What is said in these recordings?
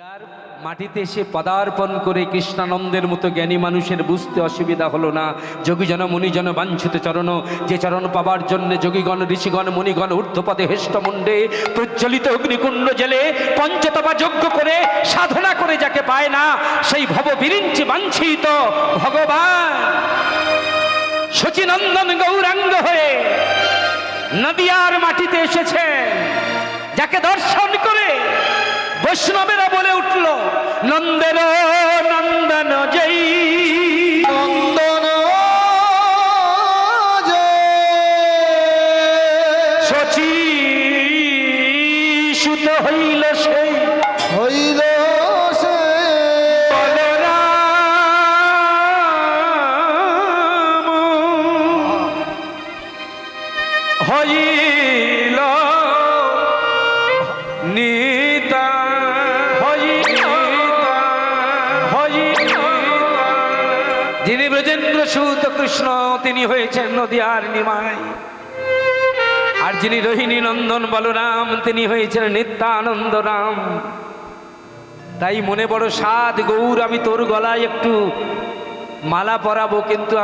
নদিয়ার মাটিতে এসে পদার্পণ করে কৃষ্ণানন্দের মতো জ্ঞানী মানুষের বুঝতে অসুবিধা হলো না। যোগীজন মুনিজন বাঞ্ছিত চরণ, যে চরণ পাবার জন্য যোগীগণ ঋষিগণ মুনিগণ ঊর্ধ্বপদে হেষ্টমুণ্ডে প্রজ্বলিত অগ্নিকুণ্ড জেলে পঞ্চতপা যজ্ঞ করে সাধনা করে যাকে পায় না, সেই ভব বিরিঞ্চি বাঞ্ছিত ভগবান শচীনন্দন গৌরাঙ্গ হয়ে নদিয়ার মাটিতে এসেছে, যাকে দর্শন করে বৈষ্ণবেরা বলে উঠল নন্দের নন্দন জয়, নন্দন শচী সুত হইল সেই হইল সে বলরাম হইল নিতা যিনি ব্রজেন্দ্র সুত কৃষ্ণ তিনি হয়েছেন নদিয়ার নিমাই, আর যিনি রোহিণী নন্দন বলরাম তিনি হয়েছেন নিত্যানন্দ রাম। তাই মনে বড় সাধ গৌর, আমি তোর গলায় একটু মালা পরাবো, কিন্তু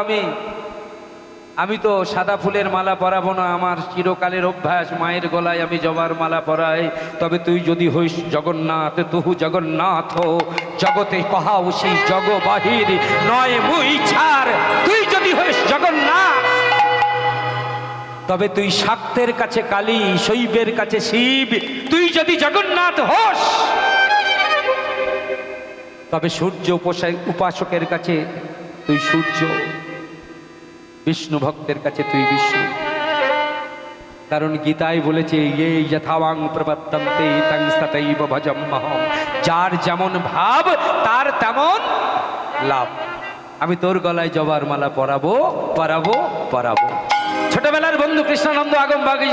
আমি তো সাদা ফুলের মালা পরাবো না, আমার চিরকালের অভ্যাস মায়ের গলায় আমি জবার মালা পরাই। তবে তুই যদি হইস জগন্নাথ, তুহু জগন্নাথ জগতে কহাউসি জগ বাহির নয় মুই ছাড়, তুই যদি হইস জগন্নাথ তবে তুই শাক্তের কাছে কালী, শৈবের কাছে শিব, তুই যদি জগন্নাথ হোস তবে সূর্য উপাসকের কাছে তুই সূর্য, বিষ্ণু ভক্তের কাছে তুই বিষ্ণু। কারণ গীতায় বলেছে ইয়ে যথাবাং প্রবর্তন্তে তং তথৈব ভজম্যহম, যার যেমন ভাব তার তেমন লাভ। আমি তোর গলায় জবার মালা পরাবো পরাবো পরাবো। ছোটবেলার বন্ধু কৃষ্ণানন্দ আগমবাগী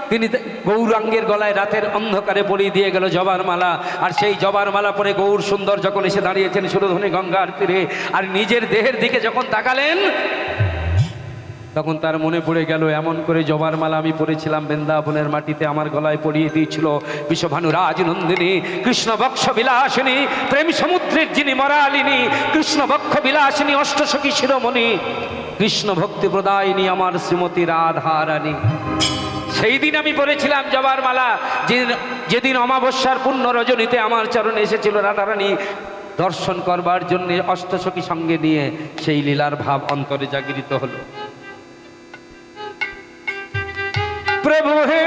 তিনি গৌরাঙ্গের গলায় রাতের অন্ধকারে পরিয়ে দিয়ে গেল জবার মালা, আর সেই জবার মালা পরে গৌর সুন্দর যখন এসে দাঁড়িয়েছেন সুরধনী গঙ্গার তীরে, আর নিজের দেহের দিকে যখন তাকালেন তখন তার মনে পড়ে গেল এমন করে জবার মালা আমি পরেছিলাম বৃন্দাবনের মাটিতে, আমার গলায় পরিয়ে দিয়েছিল বিশ্বভানু রাজনন্দিনী, কৃষ্ণ বক্ষ বিলাসিনী, প্রেম সমুদ্রের যিনি মরালিনী, কৃষ্ণ বক্ষ বিলাসিনী, অষ্টসখী শিরোমণি, কৃষ্ণ ভক্তি প্রদায়িনী আমার শ্রীমতী রাধা রানী। সেই দিন আমি পরেছিলাম জবার মালা, যেদিন অমাবস্যার পূর্ণ রজনীতে আমার চরণে এসেছিল রাধারানী দর্শন করবার জন্য অষ্টসখী সঙ্গে নিয়ে, সেই লীলার ভাব অন্তরে জাগরিত হলো। প্রভু হে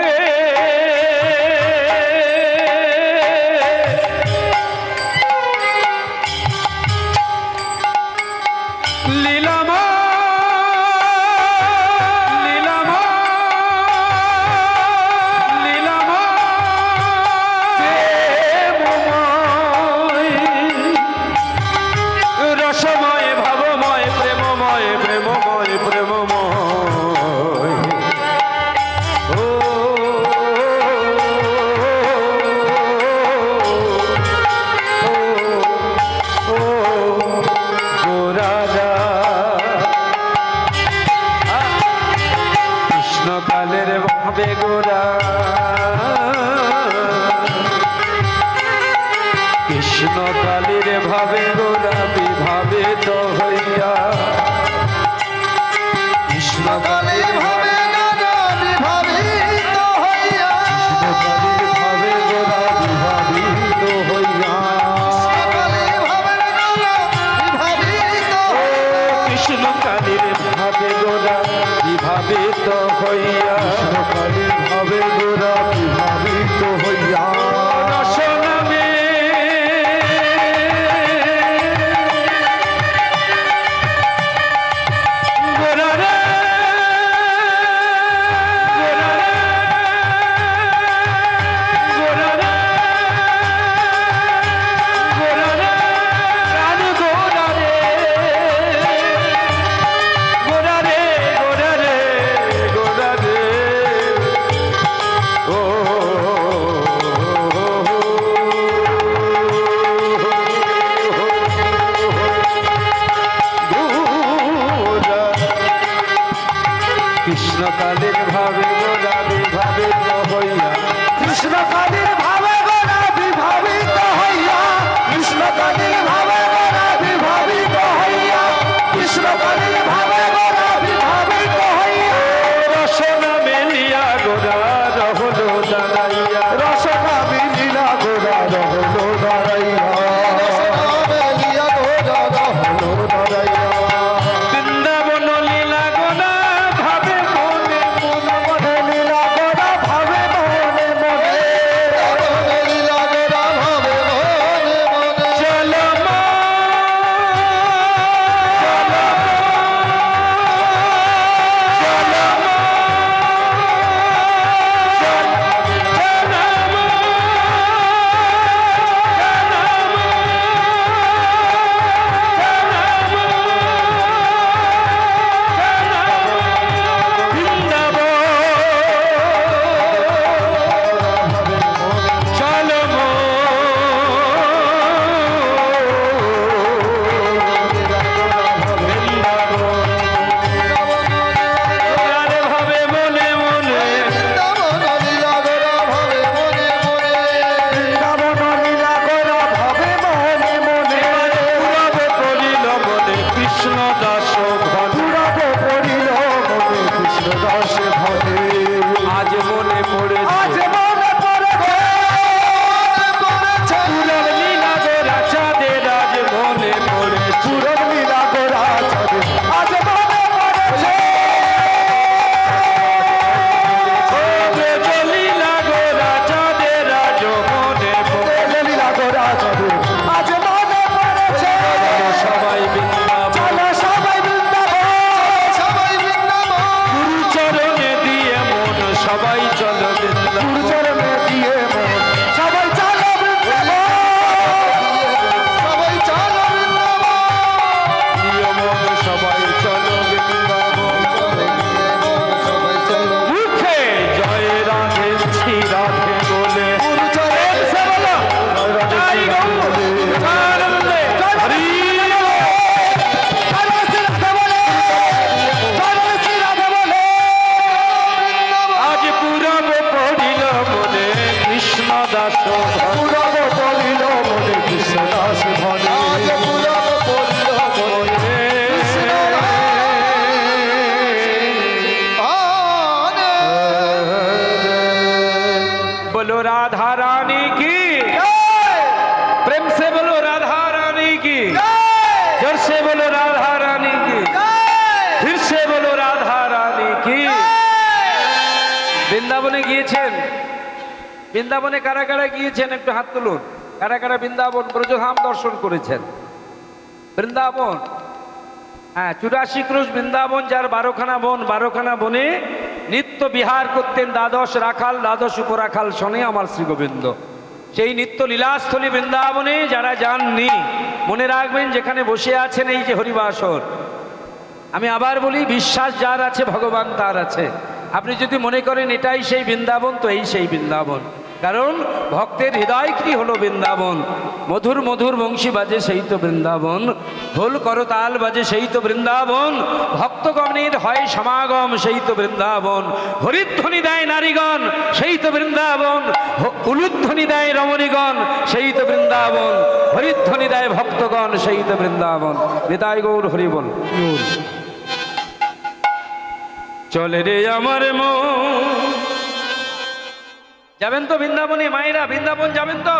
লীলামা লীলামা লীলামা রসময় ভাবময় প্রেমময় প্রেমময় প্রেমময় কৃষ্ণকালের ভাবে গোরা, কৃষ্ণকালের ভাবে গোরা বিভাবিত হইয়া, কৃষ্ণকালের ভাবে গোরা বিভাবিত হইয়া, কৃষ্ণকালের ভাবে গোরা বিভাবিত হইয়া, কৃষ্ণকালের ভাবে গোরা বিভাবিত হইয়া, কৃষ্ণকালের ভাবে গোরা বিভাবিত হইয়া, রসনামে গোরা রে গোরা রে গোরা রে গোরা রে প্রাণ গোরা রে গোরা রে গোরা রে গোরা রে ও কৃষ্ণকালের ভাবে গোরা বিভাবিত হইয়া, কৃষ্ণকালের ভাবে গোরা বিভাবিত হইয়া, से बोलो राधा रानी की, जोर से बोलो राधा रानी की, फिर से बोलो राधा रानी की। বৃন্দাবনে গিয়েছেন? বৃন্দাবনে কারা কারা গিয়েছেন একটু হাত তুলুন। কারা কারা বৃন্দাবন ব্রজধাম দর্শন করেছেন? বৃন্দাবন, হ্যাঁ, 84 ক্রোশ বৃন্দাবন, যার 12খানা বন, 12খানা বনে নিত্য বিহার করতেন দ্বাদশ রাখাল, দ্বাদশ উপরাখাল শোনে আমার শ্রী গোবিন্দ। সেই নিত্য লীলাস্থলী বৃন্দাবনে যারা যাননি, মনে রাখবেন যেখানে বসে আছেন এই যে হরিবাসর, আমি আবার বলি, বিশ্বাস যার আছে ভগবান তার আছে। আপনি যদি মনে করেন এটাই সেই বৃন্দাবন, তো এই সেই বৃন্দাবন। কারণ ভক্তের হৃদয় কি হলো বৃন্দাবন। মধুর মধুর বংশী বাজে সেই তো বৃন্দাবন, ঢোল করতাল বাজে সেই তো বৃন্দাবন, ভক্তগণের হয় সমাগম সেই তো বৃন্দাবন, হরিধ্বনি দেয় নারীগণ সেই তো বৃন্দাবন, উলুধ্বনি দেয় রমণীগণ সেই তো বৃন্দাবন, হরিধ্বনি দেয় ভক্তগণ সেই তো বৃন্দাবন। নিতাই গৌর হরি বল। চলে রে আমার মন। যাবেন তো বৃন্দাবনে মায়েরা? বৃন্দাবন যাবেন তো?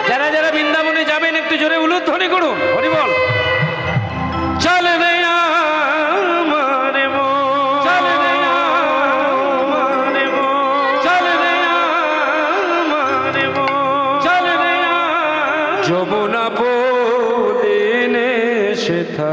যারা যারা বৃন্দাবনে যাবেন একটু জোরে উলুধ্বনি করুন, হরি বল। চলে রে আমার মন, চলে রে আমার মন, চলে রে আমার মন, চলে রে যমুনা বলিনে সেথা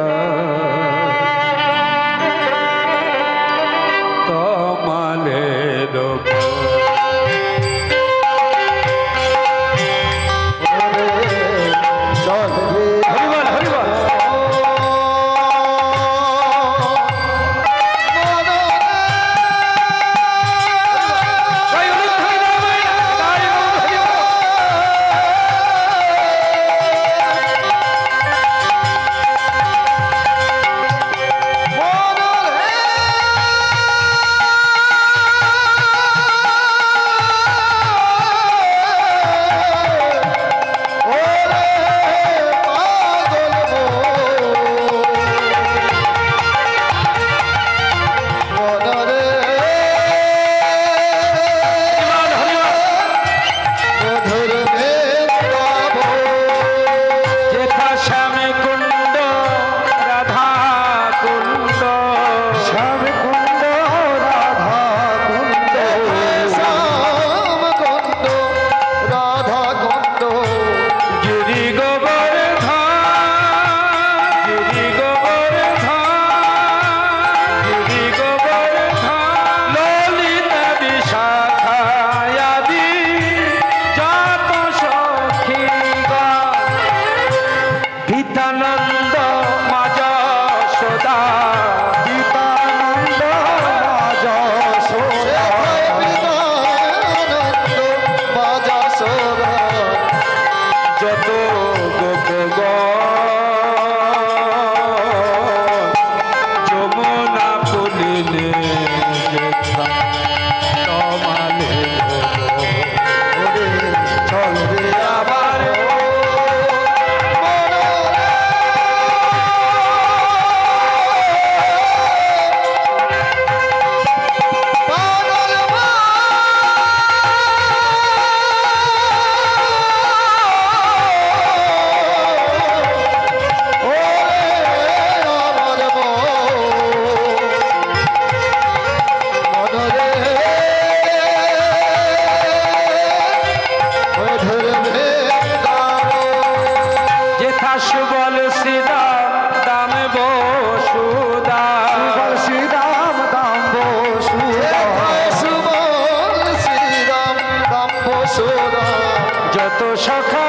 যত সখা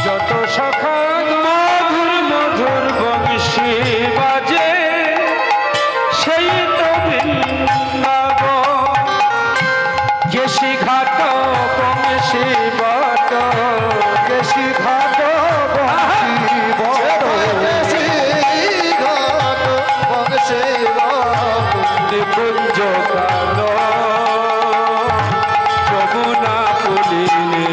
যত সখা মধুর মধুর বংশী বাজে সেই তো বৃন্দাবন। গেছি ঘাট বংশী বট, গেছি ঘাট বংশী বট, গেছি ঘাট বংশী বট, নিকুঞ্জ কালো যমুনা পুলিনে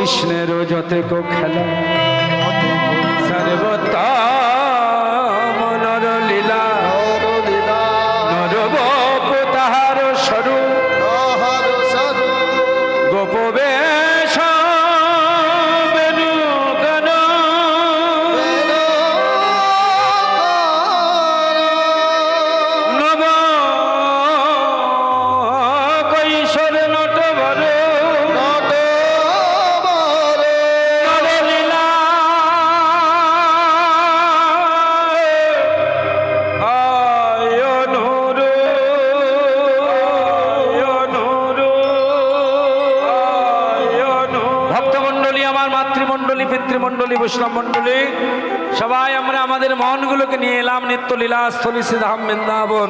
কৃষ্ণের যতেক খেলা সর্বতম নরলীলা নরলীলা নরবপ তাহার স্বরূপ তাহার স্বরূপ গোপবেশ বেণুগান নব কৈশোর নটবর নরলীলা আয়নুর ভক্তমণ্ডলী, আমার মাতৃমণ্ডলী, পিতৃমণ্ডলী, বৈষ্ণব মণ্ডলী, সবাই আমরা আমাদের মনগুলোকে নিয়ে এলাম নিত্যলীলা স্থলী শ্রীধাম বৃন্দাবন।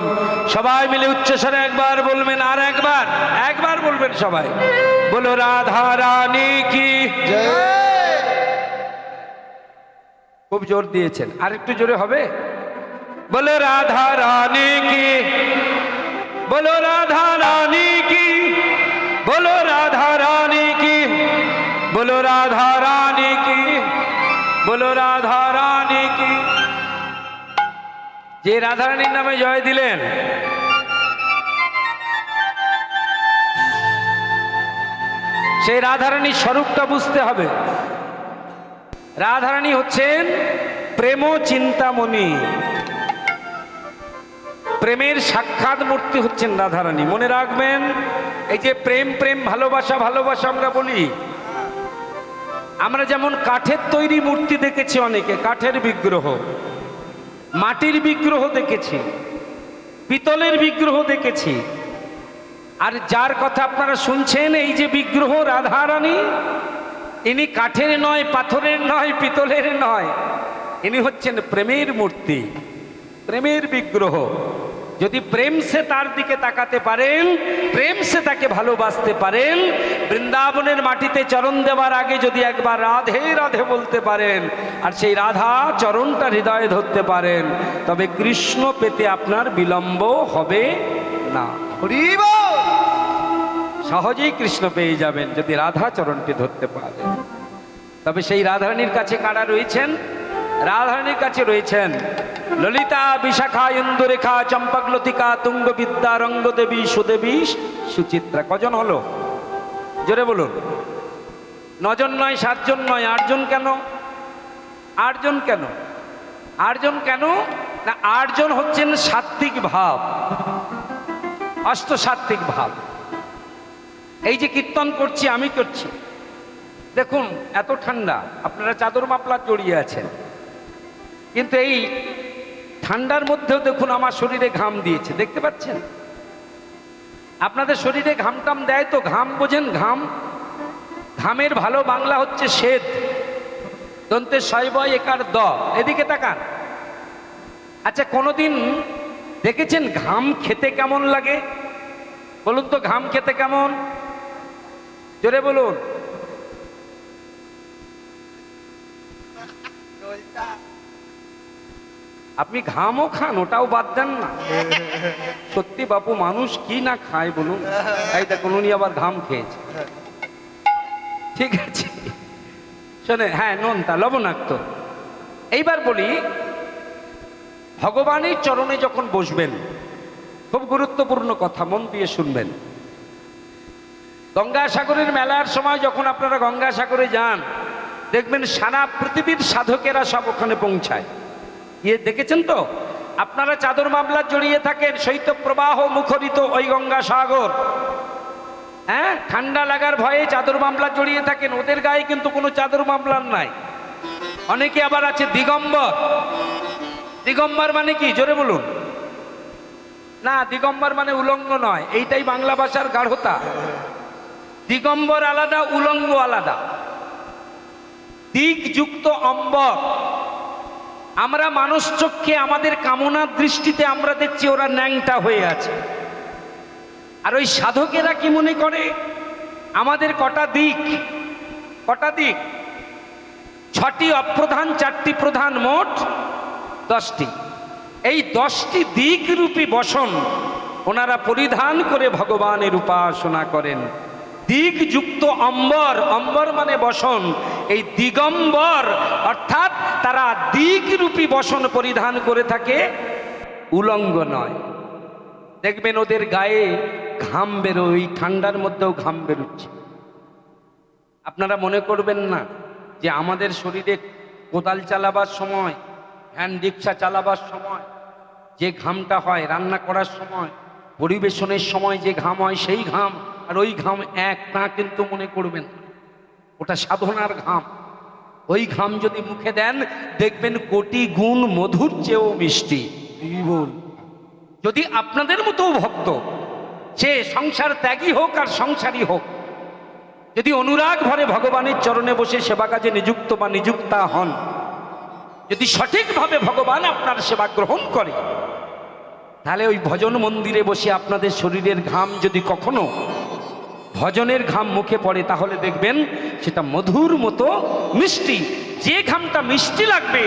সবাই মিলে উচ্চস্বরে একবার বলবেন, আর একবার বলবেন সবাই, বলো রাধা রানী কি। খুব জোর দিয়েছেন, আর একটু জোরে হবে। বলো রাধা রানী কি, বলো রাধা রানী কি, বলো রাধা রানী কি, বলো রাধা রানী কি, বলো রাধা রানী কি। যে রাধারানীর নামে জয় দিলেন, সেই রাধারানীর স্বরূপটা বুঝতে হবে। রাধারানী হচ্ছেন প্রেম চিন্তামণি, প্রেমের সাক্ষাৎ মূর্তি হচ্ছেন রাধারানী। মনে রাখবেন, এই যে প্রেম প্রেম ভালোবাসা ভালোবাসা আমরা বলি, আমরা যেমন কাঠের তৈরি মূর্তি দেখেছি, অনেকে কাঠের বিগ্রহ, মাটির বিগ্রহ দেখেছি, পিতলের বিগ্রহ দেখেছি। আর যার কথা আপনারা শুনছেন, এই যে বিগ্রহ রাধারানী, ইনি কাঠের নয়, পাথরের নয়, পিতলের নয়, ইনি হচ্ছেন প্রেমের মূর্তি, প্রেমের বিগ্রহ। যদি প্রেম সে তার দিকে তাকাতে পারেন, প্রেম সে তাকে ভালোবাসতে পারেন, বৃন্দাবনের মাটিতে চরণ দেওয়ার আগে যদি একবার রাধে রাধে বলতে পারেন, আর সেই রাধা চরণটা হৃদয়ে ধরতে পারেন, তবে কৃষ্ণ পেতে আপনার বিলম্ব হবে না। হরিব সহজেই কৃষ্ণ পেয়ে যাবেন যদি রাধা চরণটি ধরতে পারেন। তবে সেই রাধারানীর কাছে কারা রয়েছেন? রাধারানীর কাছে রয়েছেন ললিতা, বিশাখা, ইন্দুরেখা, চম্পকলতিকা, তুঙ্গবিদ্যা, রঙ্গদেবী, সুদেবী, সুচিত্রা। কজন হলো? জোরে বলুন। 9 জন নয়, 7 জন নয়, 8 জন কেন? 8 জন কেন? 8 জন কেন না, 8 জন হচ্ছেন সাত্ত্বিক ভাব, অষ্টসাত্ত্বিক ভাব। এই যে কীর্তন করছি, আমি করছি, দেখুন এত ঠান্ডা, আপনারা চাদর মাফলার জড়িয়ে আছেন, কিন্তু এই ঠান্ডার মধ্যেও দেখুন আমার শরীরে ঘাম দিয়েছে, দেখতে পাচ্ছেন? আপনাদের শরীরে ঘামটাম দেয় তো? ঘাম বোঝেন? ঘাম, ঘামের ভালো বাংলা হচ্ছে শ্বেত, দন্তে শয়বয় একার দ। এদিকে তাকান। আচ্ছা, কোনোদিন দেখেছেন ঘাম খেতে কেমন লাগে? বলুন তো, ঘাম খেতে কেমন? জোরে বলুন। আপনি ঘামও খান, ওটাও বাদ দেন না। সত্যি বাপু, মানুষ কি না খায় বলুন? এই দেখুন, উনি আবার ঘাম খেয়েছে। ঠিক আছে, শোনে, হ্যাঁ, নোনতা লবণাক্ত। এইবার বলি, ভগবানের চরণে যখন বসবেন, খুব গুরুত্বপূর্ণ কথা, মন দিয়ে শুনবেন। গঙ্গাসাগরের মেলার সময় যখন আপনারা গঙ্গাসাগরে যান, দেখবেন সারা পৃথিবীর সাধকেরা সব ওখানে পৌঁছায়। গিয়ে দেখেছেন তো? আপনারা চাদর মামলার জড়িয়ে থাকেন, শৈত্য প্রবাহ মুখরিত ওই গঙ্গাসাগর, হ্যাঁ, ঠান্ডা লাগার ভয়ে চাদর মামলার জড়িয়ে থাকেন। ওদের গায়ে কিন্তু কোনো চাদর মামলার নাই। অনেকে আবার আছে দিগম্বর। দিগম্বর মানে কি? জোরে বলুন। না, দিগম্বর মানে উলঙ্গ নয়, এইটাই বাংলা ভাষার গাঢ়তা। দিগম্বর আলাদা, উলঙ্গ আলাদা। দিকযুক্ত অম্বর। আমরা মানুষ চক্ষে আমাদের কামনার দৃষ্টিতে আমরা দেখছি ওরা ন্যাংটা হয়ে আছে, আর ওই সাধকেরা কি মনে করে? আমাদের কটা দিক? কটা দিক? 6টি অপ্রধান, 4টি প্রধান, মোট 10টি। এই 10টি দিকরূপী বসন ওনারা পরিধান করে ভগবানের উপাসনা করেন। দিগযুক্ত অম্বর, অম্বর মানে বসন, এই দিগম্বর অর্থাৎ তারা দিগরূপী বসন পরিধান করে থাকে, উলঙ্গ নয়। দেখবেন ওদের গায়ে ঘাম বেরোয়, ঠান্ডার মধ্যেও ঘাম বেরোচ্ছে। আপনারা মনে করবেন না যে আমাদের শরীরে কোদাল চালাবার সময়, হ্যান্ড রিক্সা চালাবার সময় যে ঘামটা হয়, রান্না করার সময়, পরিবেশনের সময় যে ঘাম হয় সেই ঘাম আর ওই ঘাম এক না, কিন্তু মনে করবেন ওটা সাধনার ঘাম। ওই ঘাম যদি মুখে দেন দেখবেন কোটি গুণ মধুর চেয়েও মিষ্টি। বল, যদি আপনাদের মতো ভক্ত, সে সংসার ত্যাগী হোক আর সংসারী হোক, যদি অনুরাগ ভরে ভগবানের চরণে বসে সেবা কাজে নিযুক্ত বা নিযুক্তা হন, যদি সঠিকভাবে ভগবান আপনার সেবা গ্রহণ করে, তাহলে ওই ভজন মন্দিরে বসে আপনাদের শরীরের ঘাম যদি কখনো ভজনের ঘাম মুখে পড়ে, তাহলে দেখবেন সেটা মধুর মতো মিষ্টি। যে ঘামটা মিষ্টি লাগবে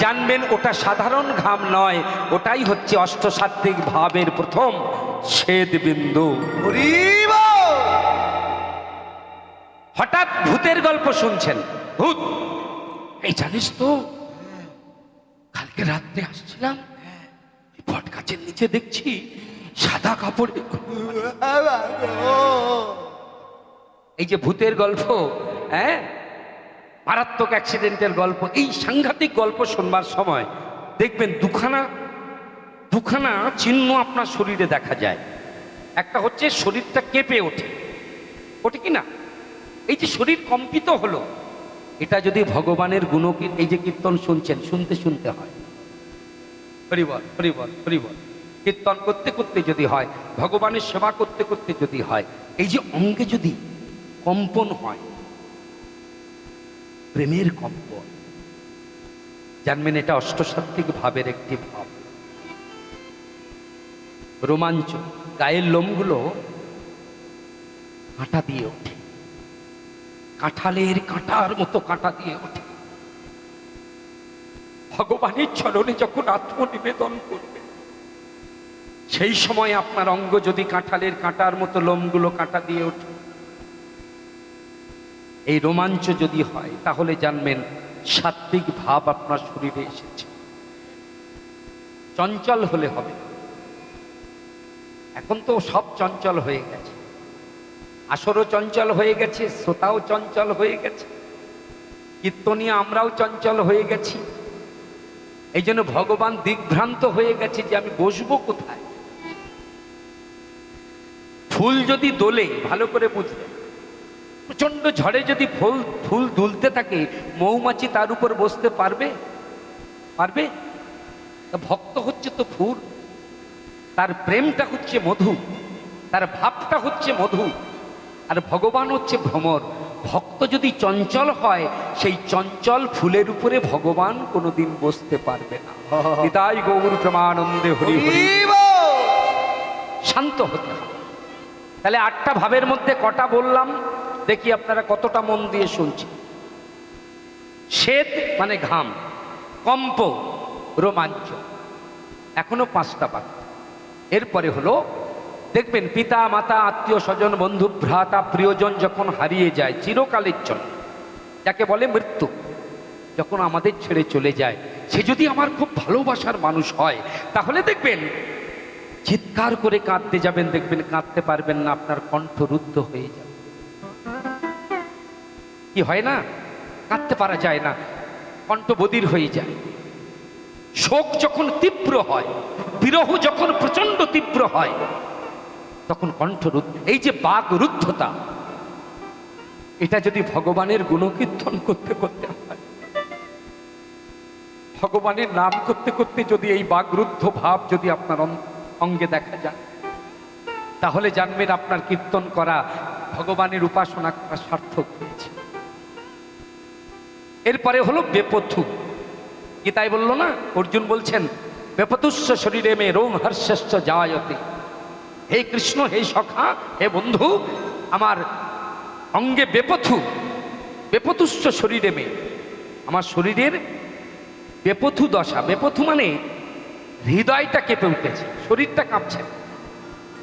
জানবেন ওটা সাধারণ ঘাম নয়, ওটাই হচ্ছে অষ্টসাত্ত্বিক ভাবের প্রথম শ্বেত বিন্দু। হঠাৎ ভূতের গল্প শুনছেন, ভূত, এই জানিস তো কালকে রাত্রে আসছিলাম, বট গাছের নিচে দেখছি সাদা কাপড়। এই যে ভূতের গল্প, হ্যাঁ, মারাত্মক অ্যাক্সিডেন্টের গল্প, এই সাংঘাতিক গল্প শুনবার সময় দেখবেন দুখানা চিহ্ন আপনার শরীরে দেখা যায়। একটা হচ্ছে শরীরটা কেঁপে ওঠে, ওঠে কি না, এই যে শরীর কম্পিত হলো, এটা যদি ভগবানের গুণকীর্তন, এই যে কীর্তন শুনছেন, শুনতে শুনতে হয়, হরিবল হরিবল হরিবল, কীর্তন করতে করতে যদি হয়, ভগবানের সেবা করতে করতে যদি হয়, এই যে অঙ্গে যদি কম্পন হয়, প্রেমের কম্পন, জানবেন এটা অষ্টসাত্ত্বিক ভাবের একটি ভাব। রোমাঞ্চ, গায়ের লোমগুলো কাঁটা দিয়ে ওঠে, কাঁঠালের কাঁটার মতো কাঁটা দিয়ে ওঠে। ভগবানের চরণে যখন আত্মনিবেদন করবে, সেই সময় আপনার অঙ্গ যদি কাঁঠালের কাঁটার মতো লোমগুলো কাঁটা দিয়ে ওঠে, এই রোমাঞ্চ যদি হয়, তাহলে জানবেন সাত্ত্বিক ভাব আপনার শরীরে এসেছে। চঞ্চল হলে হবে, এখন তো সব চঞ্চল হয়ে গেছে, আসরও চঞ্চল হয়ে গেছে, শ্রোতাও চঞ্চল হয়ে গেছে, কীর্তনীয় আমরাও চঞ্চল হয়ে গেছি। এই জন্য ভগবান দিগ্ভ্রান্ত হয়ে গেছে যে আমি বসবো কোথায়। ফুল যদি দোলে, ভালো করে বুঝবে, প্রচন্ড ঝড়ে যদি ফুল দুলতে থাকে, মৌমাছি তার উপর বসতে পারবে? পারবে? ভক্ত হচ্ছে তো ফুল, তার প্রেমটা হচ্ছে মধু, তার ভাবটা হচ্ছে মধু, আর ভগবান হচ্ছে ভ্রমর। ভক্ত যদি চঞ্চল হয়, সেই চঞ্চল ফুলের উপরে ভগবান কোনোদিন বসতে পারবে না। নিতাই গৌর প্রেমানন্দে হরি হরি। শান্ত হতে হবে। তাহলে 8টা ভাবের মধ্যে কটা বললাম, দেখি আপনারা কতটা মন দিয়ে শুনছেন। শ্বেত মানে ঘাম, কম্প রোমাঞ্চ, এখনো 5টা বাকি। এরপরে হলো দেখবেন পিতা মাতা আত্মীয় স্বজন বন্ধু ভ্রাতা প্রিয়জন যখন হারিয়ে যায় চিরকালের জন্য, যাকে বলে মৃত্যু, যখন আমাদের ছেড়ে চলে যায়, সে যদি আমার খুব ভালোবাসার মানুষ হয়, তাহলে দেখবেন চিৎকার করে কাঁদতে যাবেন, দেখবেন কাঁদতে পারবেন না, আপনার কণ্ঠ রুদ্ধ হয়ে যাবে। কি হয় না, কাঁদতে পারা যায় না, কণ্ঠ বধির হয়ে যায়। শোক যখন তীব্র হয়, বিরহ যখন প্রচন্ড তীব্র হয়, তখন কণ্ঠ রুদ্ধ। এই যে বাক রুদ্ধতা, এটা যদি ভগবানের গুণকীর্তন করতে করতে হয়, ভগবানের নাম করতে করতে যদি এই বাকরুদ্ধ ভাব যদি আপনার অঙ্গে দেখা যায়, তাহলে জানবেন আপনার কীর্তন করা, ভগবানের উপাসনা করা সার্থক হয়েছে। এরপরে হলো বেপথু। গীতায় বললো না, অর্জুন বলছেন বেপথুস্য শরীরে মে রোম হর্ষশ্চ জায়তে। হে কৃষ্ণ, হে সখা, হে বন্ধু, আমার অঙ্গে বেপথু, বেপথুস্য শরীরে মে, আমার শরীরের বেপথু দশা। বেপথু মানে হৃদয়টা কেঁপে উঠেছে, শরীরটা কাঁপছে।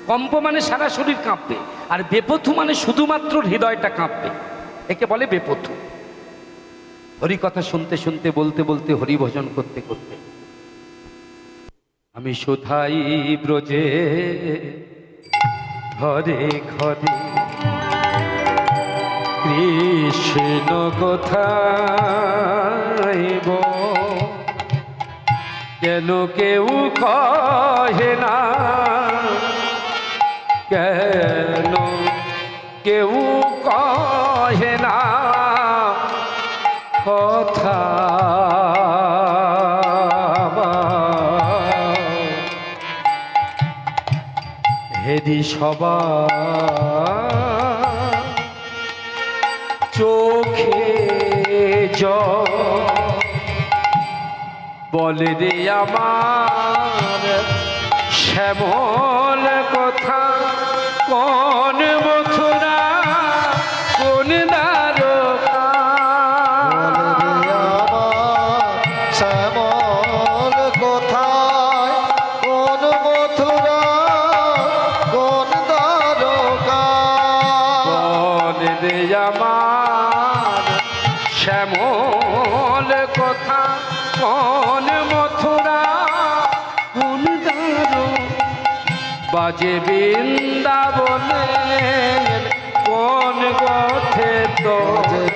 কম্প মানে সারা শরীর কাঁপবে। আর বেপথু মানে শুধুমাত্র হৃদয়টা কাঁপবে, একে বলে বেপথু। হরি কথা শুনতে শুনতে, বলতে বলতে, হরি ভজন করতে করতে আমি শোধাই ব্রজে ঘরে ঘরে কৃষ্ণ কোথায় গো, কেন কেউ কহে না, কেন কেউ কহে না কথা। হেরি সবার চোখে জল, বলে রে আমার শ্যামল কথা, কোন মথুরা কোন দ্বারকা। শ্যামল কোথায়, কোন মথুরা, কোন দ্বারকা। বলে রে আমার শ্যামল কথা, কোন মথুরা কোন দ্বারকা। বাজে বৃন্দাবনের কোন গোঠে তো,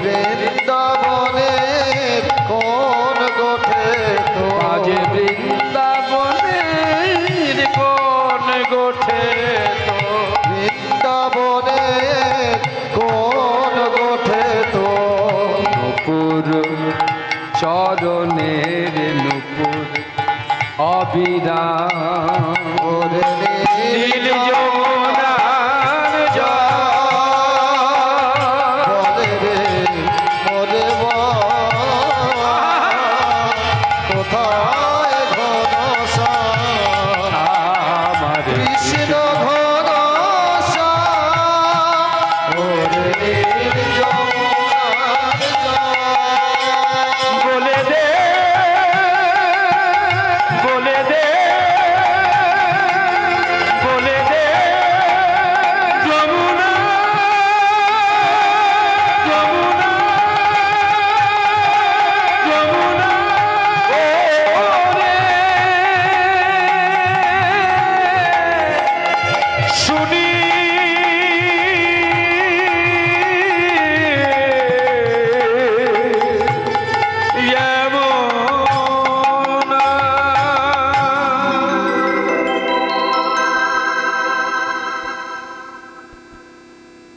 বৃন্দাবনের কোন গোঠে তো, বাজে বৃন্দাবনের কোন গোঠে তো, বৃন্দাবনের কোন গোঠে তো। নূপুর চরণের নূপুর অবিরাম, ওরে নীল যমুনার জল, বলে রে মোরে কোথায় ঘনশ্যাম, আমার কৃষ্ণ ঘনশ্যাম, ওরে নীল যমুনার জল। বলে দে, বলে দে, বলে দে যমুনা, যমুনা, যমুনা ওরে শুনি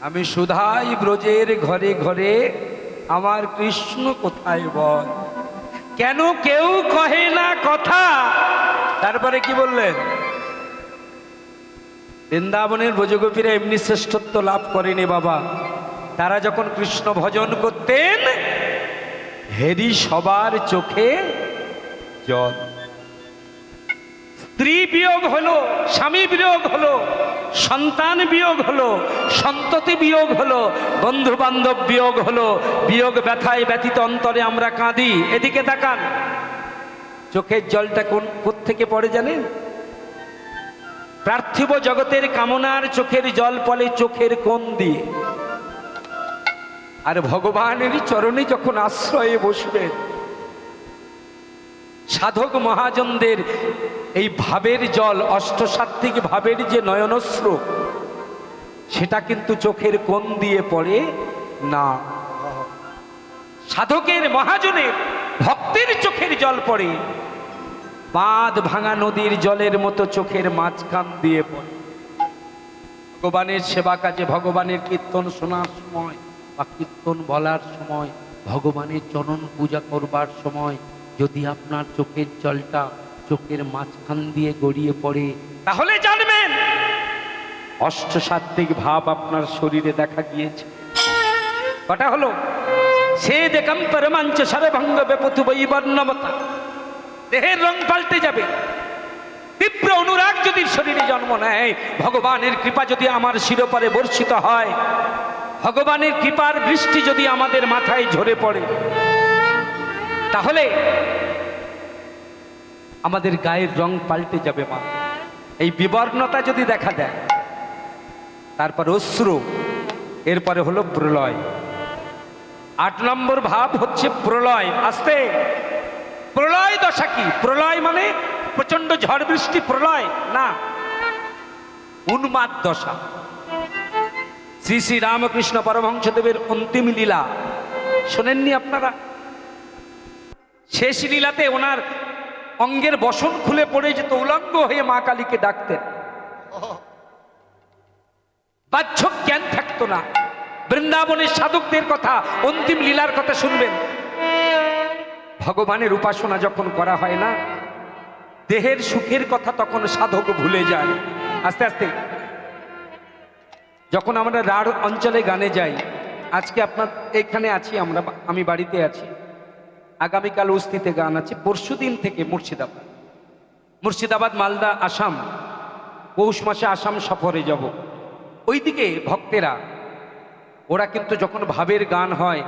আমি সুধাই ব্রজের ঘরে ঘরে, আমার কৃষ্ণ কোথায় বল, কেন কেউ কহে না কথা। তারপরে কি বললেন? বৃন্দাবনের ব্রজগোপীরা এমনি শ্রেষ্ঠত্ব লাভ করেনি বাবা, তারা যখন কৃষ্ণ ভজন করতেন হেরি সবার চোখে জল। স্ত্রী বিয়োগ হলো, স্বামী বিয়োগ হলো, সন্তান বিয়োগ হলো, সন্ততি বিয়োগ হলো, বন্ধু বান্ধব বিয়োগ হলো, বিয়োগ ব্যথায় ব্যথিত অন্তরে আমরা কাঁদি। এদিকে তাকান, চোখের জলটা কোত্থেকে পড়ে জানেন? পার্থিব জগতের কামনার চোখের জল পড়ে চোখের কোণ দিয়ে। আর ভগবানের চরণে যখন আশ্রয়ে বসবেন, সাধক মহাজনদের এই ভাবের জল, অষ্টসাত্ত্বিক ভাবের যে নয়নশ্রু, সেটা কিন্তু চোখের কোণ দিয়ে পড়ে না। সাধকের মহাজনের ভক্তের চোখের জল পড়ে বাঁধ ভাঙা নদীর জলের মতো চোখের মাঝখান দিয়ে পড়ে। ভগবানের সেবা কাজে, ভগবানের কীর্তন শোনার সময় বা কীর্তন বলার সময়, ভগবানের চরণ পূজা করবার সময় যদি আপনার চোখের জলটা চোখের মাঝখান দিয়ে গড়িয়ে পড়ে, তাহলে জানবেন অষ্টসাত্ত্বিক ভাব আপনার শরীরে দেখা গিয়েছে। কটা হলো? সে দেখাম পরমাঞ্চ সর্বভঙ্গ বেপথু বৈবর্ণমতা, দেহের রং পাল্টে যাবে। তীব্র অনুরাগ যদি শরীরে জন্ম নেয়, ভগবানের কৃপা যদি আমার শিরোপরে বর্ষিত হয়, ভগবানের কৃপার বৃষ্টি যদি আমাদের মাথায় ঝরে পড়ে, তাহলে আমাদের গায়ের রং পাল্টে যাবে। মা, এই বিবর্ণতা যদি দেখা দেয়, তারপর অশ্রু, এরপরে হলো প্রলয়। 8 নম্বর ভাব হচ্ছে প্রলয়। আস্তে, প্রলয় দশা কি? প্রলয় মানে প্রচন্ড ঝড় বৃষ্টি প্রলয় না, উন্মাদ দশা। শ্রী শ্রী রামকৃষ্ণ পরমহংসদেবের অন্তিম লীলা শোনেননি আপনারা? শেষ লীলাতে ওনার অঙ্গের বসন খুলে পড়ে যেত, উলঙ্গ হয়ে মা কালীকে ডাকতেন, বাহ্য জ্ঞান থাকতো না। বৃন্দাবনের সাধকদের কথা, অন্তিম লীলার কথা শুনবেন। ভগবানের উপাসনা যখন করা হয় না, দেহের সুখের কথা তখন সাধক ভুলে যায় আস্তে আস্তে। যখন আমরা রাঢ় অঞ্চলে গানে যাই, আজকে আপনার এখানে আছি আমরা, আমি বাড়িতে আছি, আগামীকাল উস্তিতে গান আছে, পরশুদিন থেকে মুর্শিদাবাদ, মালদা, আসাম, পৌষ মাসে আসাম সফরে যাব। ওইদিকে ভক্তেরা ওরা কিন্তু যখন ভাবের গান হয়,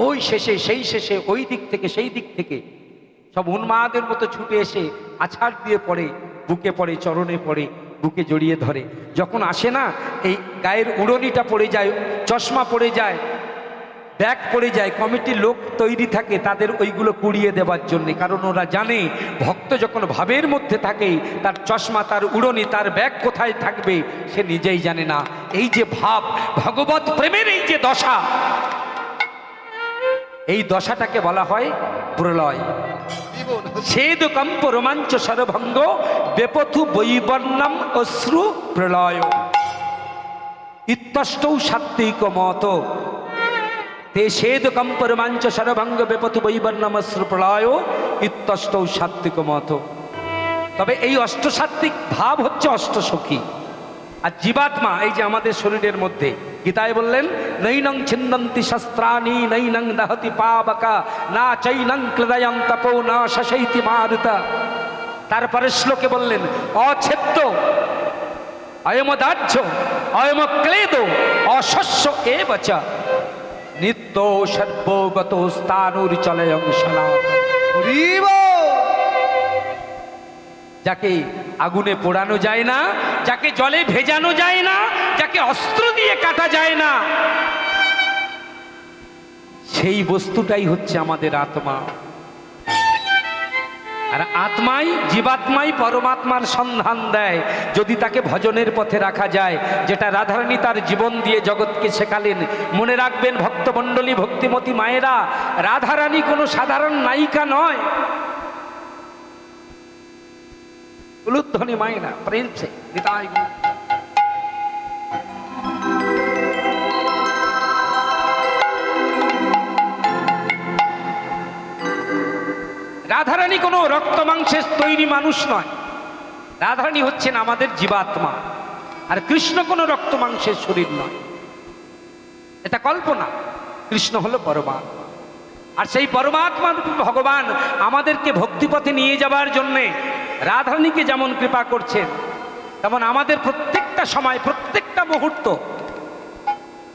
ওই শেষে সেই শেষে ওই দিক থেকে সেই দিক থেকে সব উন্মাদের মতো ছুটে এসে আছাড় দিয়ে পড়ে, বুকে পড়ে, চরণে পড়ে, বুকে জড়িয়ে ধরে। যখন আসে না, এই গায়ের উড়নিটা পড়ে যায়, চশমা পড়ে যায়, ব্যাগ পড়ে যায়, কমিটির লোক তৈরি থাকে তাদের ওইগুলো কুড়িয়ে দেওয়ার জন্যে। কারণ ওরা জানে ভক্ত যখন ভাবের মধ্যে থাকে, তার চশমা, তার উড়নি, তার ব্যাগ কোথায় থাকবে সে নিজেই জানে না। এই যে ভাব, ভগবত প্রেমের এই যে দশা, এই দশাটাকে বলা হয় প্রলয়। ছেদ কম্প রোমাঞ্চ সরভঙ্গ বেপথু বৈবর্ণম অশ্রু প্রলয় ইত্যষ্টৌ সাত্ত্বিক মত। তে ছেদ কম্প রোমাঞ্চ সরভঙ্গ বেপথু বৈবর্ণম অশ্রু প্রলয় ইত্যষ্টৌ সাত্ত্বিক মত। তবে এই অষ্টসাত্ত্বিক ভাব হচ্ছে অষ্টসখী। আর জীবাত্মা এই যে আমাদের শরীরের মধ্যে, গীতায় বললেন নৈনং ছিন্দন্তি শস্ত্রাণি নৈনং দহতি পাবকা না চৈনং ক্লেদয়ং তপো না শশৈতি মারুতা। তারপরে শ্লোকে বললেন অছেদ্য অয়মদাহ্য অয়ম ক্লেদ অশস্য এবচ নিত্য সর্বগত স্থানুর চলয়ং সনাতন। যাকে আগুনে পোড়ানো যায় না, যাকে জলে ভেজানো যায় না, যাকে অস্ত্র দিয়ে কাটা যায় না, সেই বস্তুটাই হচ্ছে আমাদের আত্মা। আর আত্মাই, জীবাত্মাই পরমাত্মার সন্ধান দেয় যদি তাকে ভজনের পথে রাখা যায়, যেটা রাধারানী তার জীবন দিয়ে জগৎকে শেখালেন। মনে রাখবেন ভক্তমণ্ডলী, ভক্তিমতী মায়েরা, রাধারানী কোনো সাধারণ নায়িকা নয়। উলুধ্বনি মায়েরা প্রেম সে নিতাই। রাধারানী কোনো রক্ত মাংসের তৈরি মানুষ নয়, রাধারানী হচ্ছেন আমাদের জীবাত্মা। আর কৃষ্ণ কোনো রক্ত মাংসের শরীর নয়, এটা কল্পনা। কৃষ্ণ হলো পরমাত্মা। আর সেই পরমাত্মা ভগবান আমাদেরকে ভক্তিপথে নিয়ে যাবার জন্যে রাধারানীকে যেমন কৃপা করছেন, তেমন আমাদের প্রত্যেকটা সময়, প্রত্যেকটা মুহূর্ত,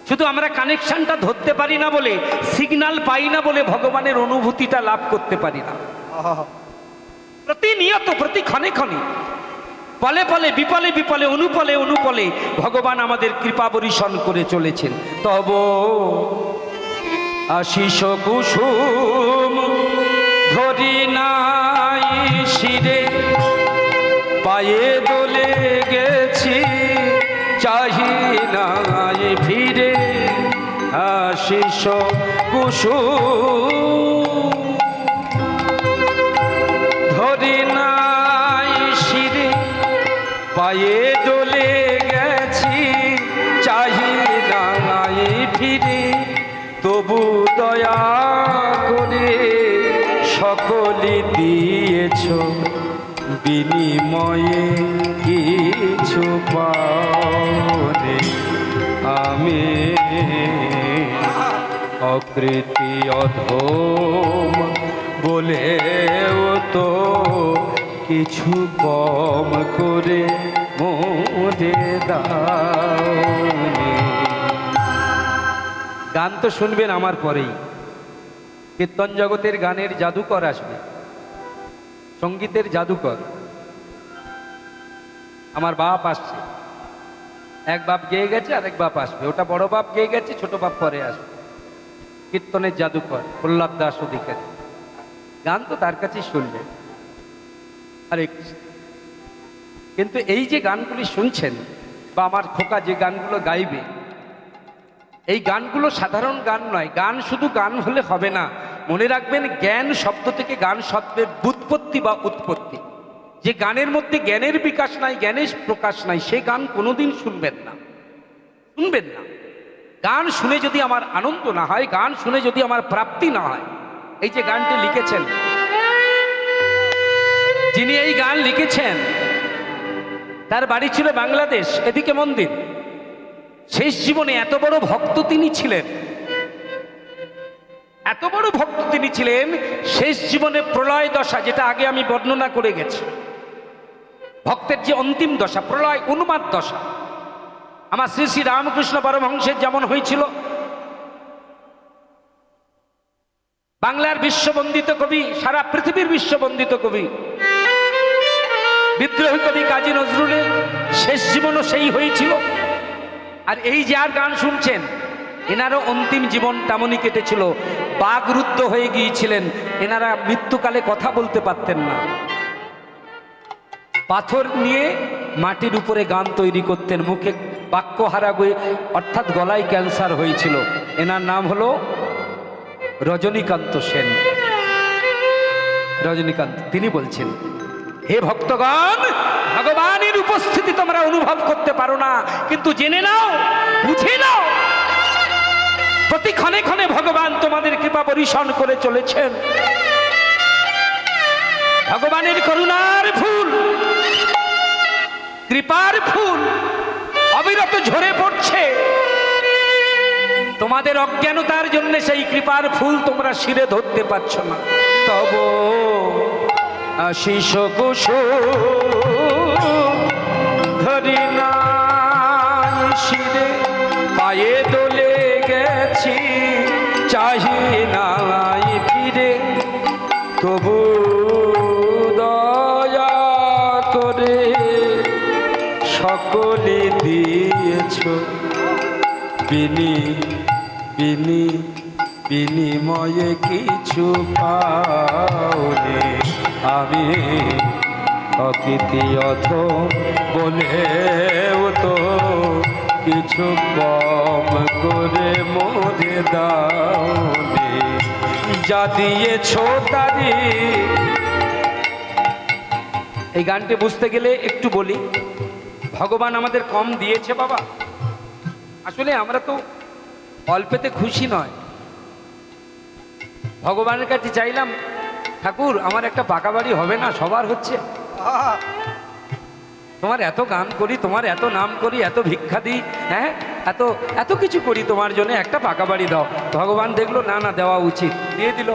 শুধু আমরা কানেকশনটা ধরতে পারি না বলে, সিগন্যাল পাই না বলে ভগবানের অনুভূতিটা লাভ করতে পারি না। প্রতিনিয়ত, প্রতি ক্ষণে ক্ষণে, পলে পলে, বিপলে বিপলে, অনুপলে অনুপলে ভগবান আমাদের কৃপা বর্ষণ করে চলেছেন। তব আশিস কুসুম ধরি নাই শিরে, পায়ে দোলে গেছি চাহি নাই ফিরে। আশিস কুসুম ধরি নাই শিরে, পায়ে দোলে গেছি চাহি নাই ফিরে। তবু দয়া করে সকলে দিয়েছ, বিনিময়ে কিছু পাওনে। আমি অকৃতি অধম বলেও তো কিছু কম করে মোরে দাওনি। গান তো শুনবেন আমার পরেই, কীর্তন জগতের গানের জাদুকর আসবে, সঙ্গীতের জাদুকর আমার বাপ আসছে। এক বাপ গেয়ে গেছে আর এক বাপ আসবে, ওটা বড় বাপ গেয়ে গেছে, ছোট বাপ পরে আসবে। কীর্তনের জাদুকর প্রহ্লাদ দাস অধিকারী, গান তো তার কাছেই শুনবে। আরে কিন্তু এই যে গানগুলি শুনছেন বা আমার খোকা যে গানগুলো গাইবে, এই গানগুলো সাধারণ গান নয়। গান শুধু গান হলে হবে না, মনে রাখবেন জ্ঞান শব্দ থেকে গান শব্দের ব্যুৎপত্তি বা উৎপত্তি। যে গানের মধ্যে জ্ঞানের বিকাশ নাই, জ্ঞানের প্রকাশ নাই, সে গান কোনোদিন শুনবেন না, শুনবেন না। গান শুনে যদি আমার আনন্দ না হয়, গান শুনে যদি আমার প্রাপ্তি না হয়। এই যে গানটি লিখেছেন, যিনি এই গান লিখেছেন তার বাড়ি ছিল বাংলাদেশ, এদিকে মন্দির। শেষ জীবনে এত বড় ভক্ত তিনি ছিলেন, এত বড় ভক্ত তিনি ছিলেন, শেষ জীবনে প্রলয় দশা, যেটা আগে আমি বর্ণনা করে গেছি, ভক্তের যে অন্তিম দশা, প্রলয় উন্মাদ দশা, আমার শ্রী শ্রী রামকৃষ্ণ পরমহংসের যেমন হয়েছিল। বাংলার বিশ্ববন্দিত কবি, সারা পৃথিবীর বিশ্ববন্দিত কবি, বিদ্রোহী কবি কাজী নজরুলের শেষ জীবনও সেই হয়েছিল। আর এই যার গান শুনছেন, এনারও অন্তিম জীবন তেমনই কেটেছিল, বাগরুদ্ধ হয়ে গিয়েছিলেন। এনারা মৃত্যুকালে কথা বলতে পারতেন না, পাথর নিয়ে মাটির উপরে গান তৈরি করতেন, মুখে বাক্য হারা গিয়ে, অর্থাৎ গলায় ক্যান্সার হয়েছিল। এনার নাম হলো রজনীকান্ত সেন। রজনীকান্ত, তিনি বলছেন, হে ভক্তগণ, ভগবানের উপস্থিতি তোমরা অনুভব করতে পারো না, কিন্তু জেনে নাও, বুঝে নাও, প্রতি ক্ষণে ক্ষণে ভগবান তোমাদের কৃপা পরিশন করে চলেছেন। ভগবানের করুণার ফুল, কৃপার ফুল অবিরত ঝরে পড়ছে। তোমাদের অজ্ঞানতার জন্য সেই কৃপার ফুল তোমরা শিরে ধরতে পারছো না। তব আশিস কুসুম ধরি নাই শিরে, পায়ে দোলে গেছি চাহি নাই ফিরে, তবু দয়া করে সকলে দিয়েছ বিনিময়ে কিছু পাওনে। আমি অকৃতি অথ বলেও তো কিছু কম করে মোরে দাওনে, যা দিয়েছ তারি। এই গানটি বুঝতে গেলে একটু বলি, ভগবান আমাদের কম দিয়েছে বাবা। আসলে আমরা তো অল্পেতে খুশি নয়। ভগবানের কাছে চাইলাম, ঠাকুর আমার একটা পাকা বাড়ি হবে না? সবার হচ্ছে। তোমার এত গান করি, তোমার এত নাম করি, এত ভিক্ষা দিই, হ্যাঁ, এত এত কিছু করি তোমার জন্য, একটা পাকা বাড়ি দাও। ভগবান দেখলো না, না দেওয়া উচিত, দিয়ে দিল।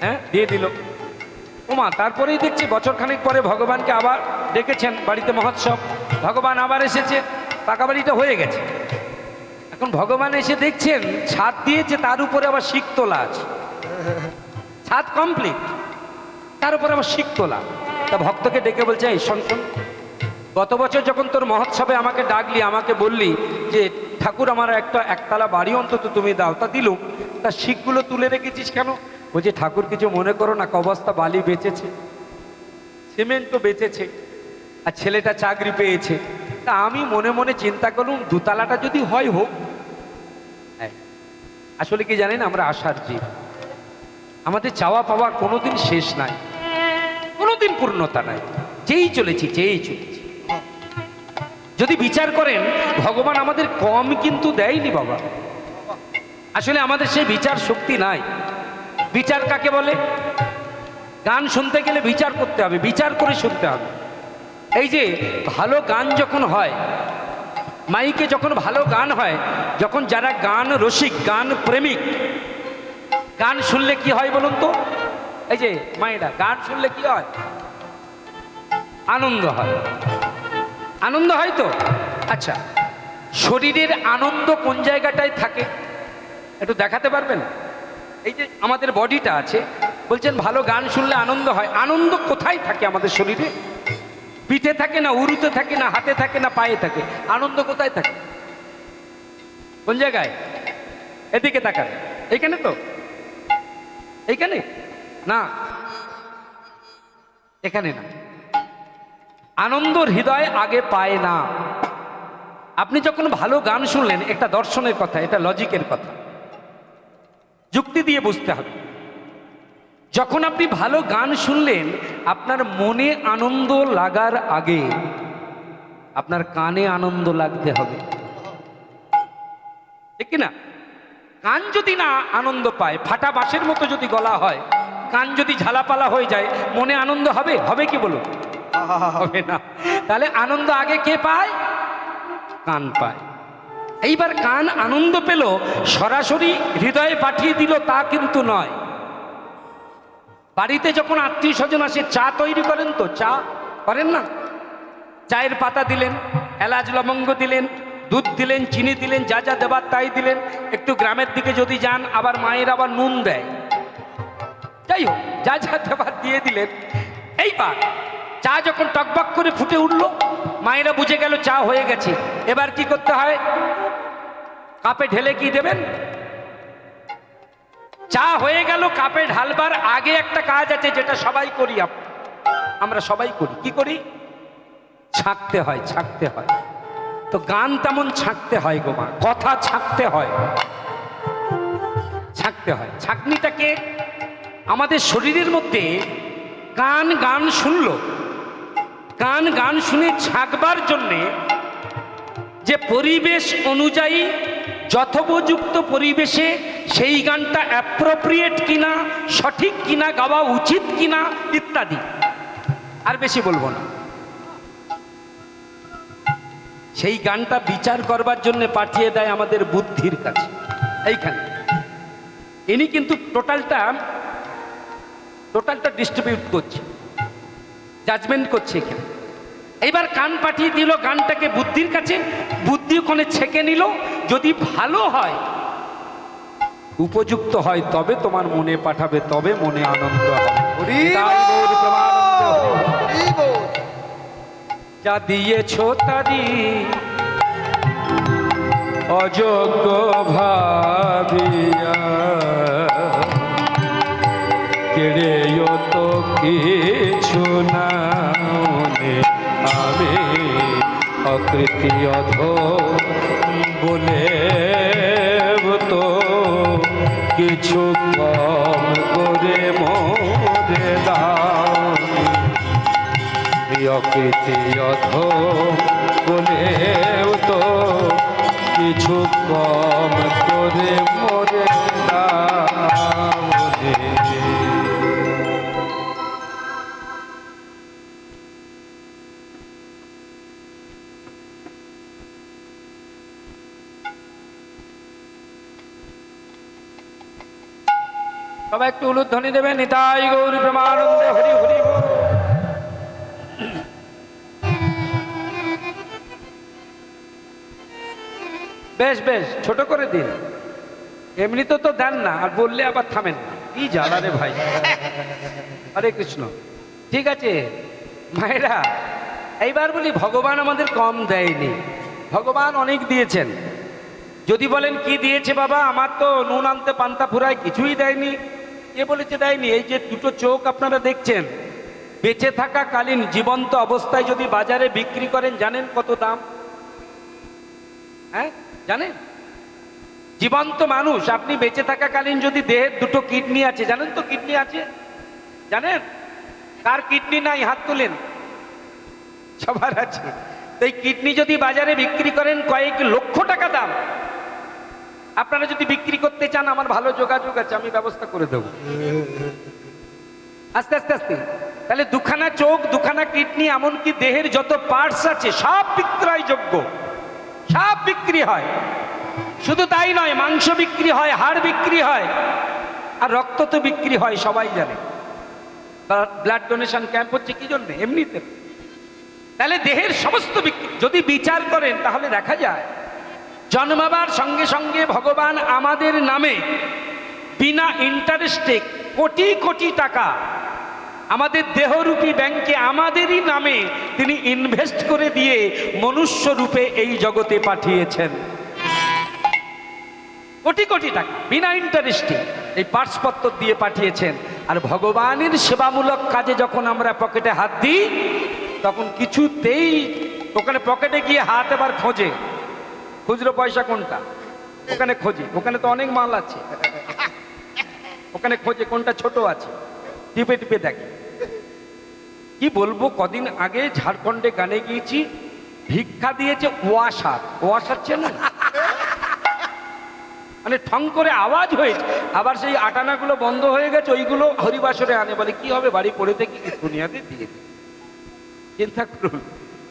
হ্যাঁ, দিয়ে দিল। ওমা, তারপরেই দেখছি বছরখানেক পরে ভগবানকে আবার ডেকেছেন বাড়িতে মহোৎসব, ভগবান আবার এসেছে, পাকা বাড়িটা হয়ে গেছে। এখন ভগবান এসে দেখছেন ছাদ দিয়েছে, তার উপরে আবার শিক তোলা আছে, ছাদ কমপ্লিট, তার উপরে আবার শিক তোলা। তা ভক্তকে ডেকে বলছে, এই শোন শোন, গত বছর যখন তোর মহোৎসবে আমাকে ডাকলি, আমাকে বললি যে ঠাকুর আমার একটা একতলা বাড়ি অন্তত তুমি দাও, তা দিলুম, তা শিকগুলো তুলে রেখেছিস কেন? বলছে, ঠাকুর কিছু মনে করো না, কবস্তা বালি বেচেছে, সিমেন্টও বেচেছে, আর ছেলেটা চাকরি পেয়েছে। তা আমি মনে মনে চিন্তা করলুম, দুতলাটা যদি হয় হোক। আসলে কি জানেন, আমরা আশার জীব, আমাদের চাওয়া পাওয়া কোনোদিন শেষ নাই, কোনোদিন পূর্ণতা নাই, চেয়েই চলেছি, চেয়েই চলেছি। যদি বিচার করেন, ভগবান আমাদের কম কিন্তু দেয়নি বাবা। আসলে আমাদের সেই বিচার শক্তি নাই। বিচার কাকে বলে? গান শুনতে গেলে বিচার করতে হবে, বিচার করে শুনতে হবে। এই যে ভালো গান যখন হয়, মাইকে যখন ভালো গান হয়, যখন যারা গান রসিক, গান প্রেমিক, গান শুনলে কি হয় বলুন তো? এই যে মায়েরা, গান শুনলে কি হয়? আনন্দ হয়, আনন্দ হয় তো। আচ্ছা, শরীরের আনন্দ কোন জায়গাটায় থাকে একটু দেখাতে পারবেন? এই যে আমাদের বডিটা আছে, বলছেন ভালো গান শুনলে আনন্দ হয়, আনন্দ কোথায় থাকে আমাদের শরীরে? পিঠে থাকে না, উরুতে থাকে না, হাতে থাকে না, পায়ে থাকে। আনন্দ কোথায় থাকে? কোন জায়গায়? এদিকে তাকান, এইখানে তো, এইখানে না, এখানে না। আনন্দ হৃদয় আগে পায় না। আপনি যখন ভালো গান শুনলেন, একটা দর্শনের কথা, এটা লজিকের কথা, যুক্তি দিয়ে বুঝতে হবে। যখন আপনি ভালো গান শুনলেন, আপনার মনে আনন্দ লাগার আগে আপনার কানে আনন্দ লাগতে হবে, ঠিক কি না? কান যদি না আনন্দ পায়, ফাটা বাঁশের মতো যদি গলা হয়, কান যদি ঝালাপালা হয়ে যায়, মনে আনন্দ হবে? হবে কি বলুন? হবে না। তাহলে আনন্দ আগে কে পায়? কান পায়। এইবার কান আনন্দ পেল, সরাসরি হৃদয়ে পাঠিয়ে দিল তা কিন্তু নয়। বাড়িতে যখন আত্মীয় স্বজন আসে, চা তৈরি করেন তো, চা করেন না? চায়ের পাতা দিলেন, এলাচ লবঙ্গ দিলেন, দুধ দিলেন, চিনি দিলেন, যা যা দেবার তাই দিলেন। একটু গ্রামের দিকে যদি যান, আবার মায়ের আবার নুন দেয়, যাই হোক, যা যা দেবার দিয়ে দিলেন। এইবার চা যখন টকবক করে ফুটে উঠলো, মায়েরা বুঝে গেল চা হয়ে গেছে। এবার কি করতে হয়? কাপে ঢেলে কি দেবেন? চা হয়ে গেল, কাপে ঢালবার আগে একটা কাজ আছে, যেটা সবাই করি, আমরা সবাই করি। কি করি? ছাঁকতে হয়, ছাঁকতে হয়। তো গান তেমন ছাঁকতে হয় গো মা, কথা ছাঁকতে হয়, ছাঁকতে হয়। ছাঁকনিটাকে আমাদের শরীরের মধ্যে কান গান শুনলো, কান গান শুনে ছাঁকবার জন্যে যে পরিবেশ অনুযায়ী, যথোপযুক্ত পরিবেশে সেই গানটা অ্যাপ্রোপ্রিয়েট কিনা, সঠিক কিনা, গাওয়া উচিত কিনা, ইত্যাদি। আর বেশি বলবো না। সেই গানটা বিচার করবার জন্য পাঠিয়ে দেয় আমাদের বুদ্ধির কাছে। এইখানে ইনি কিন্তু টোটালটা ডিস্ট্রিবিউট করছে, জাজমেন্ট করছে এখানে। এইবার কান পাঠিয়ে দিল গানটাকে বুদ্ধির কাছে, বুদ্ধি ওখানে ছেঁকে নিল। যদি ভালো হয়, উপযুক্ত হয়, তবে তোমার মনে পাঠাবে, তবে মনে আনন্দ হবে। তাই গৌর প্রেমানন্দে হরি বল। যা দিয়েছ তারি অযোগ্য ভাবিয়া, কেড়েও তো কিছু না, আমি অকৃতি অধম বলে তো কিছু কম করে মোরে দাও। অকৃতি অধম বলে তো কিছু কম করে মোরে দাও। সবাই একটু উলুধ্বনি দেবেন। নিতাই গৌর প্রেমানন্দে হরি হরি বল। বেশ বেশ, ছোট করে দিন, এমনিতে তো দেন না, আর বললে আবার থামেন না, কি জ্বালা রে ভাই। হরে কৃষ্ণ। ঠিক আছে মায়েরা, এইবার বলি, ভগবান আমাদের কম দেয়নি, ভগবান অনেক দিয়েছেন। যদি বলেন কি দিয়েছে বাবা, আমার তো নুন আনতে পান্তা ফুরায়, কিছুই দেয়নি। কে বলেছে দেয়নি? এই যে দুটো চোখ আপনারা দেখছেন, বেঁচে থাকাকালীন জীবন্ত অবস্থায় যদি বাজারে বিক্রি করেন, জানেন কত দাম? হ্যাঁ জানেন? জীবন্ত মানুষ, আপনি বেঁচে থাকাকালীন যদি দেহের দুটো কিডনি আছে, জানেন তো কিডনি আছে? জানেন? কার কিডনি নাই হাত তোলেন? সবার আছে। তো এই কিডনি যদি বাজারে বিক্রি করেন, কয়েক লক্ষ টাকা দাম। আপনারা যদি বিক্রি করতে চান, আমার ভালো যোগাযোগ আছে, আমি ব্যবস্থা করে দেবো। আস্তে আস্তে আস্তে। তাহলে দুখানা চোখ, দুখানা কিডনি, এমনকি দেহের যত পার্টস আছে সব বিক্রয়যোগ্য, সব বিক্রি হয়। শুধু তাই নয়, মাংস বিক্রি হয়, হাড় বিক্রি হয়, আর রক্ত তো বিক্রি হয়, সবাই জানে। ব্লাড ডোনেশন ক্যাম্প হচ্ছে কি জন্য? এমনিতে। তাহলে দেহের সমস্ত বিক্রি যদি বিচার করেন, তাহলে দেখা যায় জন্মাবার সঙ্গে সঙ্গে ভগবান আমাদের নামে বিনা ইন্টারেস্টে কোটি কোটি টাকা আমাদের দেহরূপী ব্যাংকে আমাদেরই নামে তিনি ইনভেস্ট করে দিয়ে মনুষ্য রূপে এই জগতে পাঠিয়েছেন। কোটি কোটি টাকা বিনা ইন্টারেস্টে এই পার্সপত্র দিয়ে পাঠিয়েছেন। আর ভগবানের সেবামূলক কাজে যখন আমরা পকেটে হাত দিই তখন কিছুতেই ওখানে পকেটে গিয়ে হাত এবার খোঁজে, খুচরো পয়সা কোনটা, ওখানে খোঁজে, ওখানে তো অনেক মাল আছে, ওখানে খোঁজে কোনটা ছোট আছে, টিপে টিপে দেখে। কি বলবো, কদিন আগে ঝাড়খণ্ডে গানে গিয়েছি, ভিক্ষা দিয়েছে ওয়াসার, ওয়াসার চেনেন? মানে ঠং করে আওয়াজ হয়েছে, আবার সেই আটানাগুলো বন্ধ হয়ে গেছে, ওইগুলো হরিবাসরে আনে, বলে কি হবে বাড়ি পড়ে থেকে দুনিয়াতে দিয়ে দিই। চিন্তা করুন।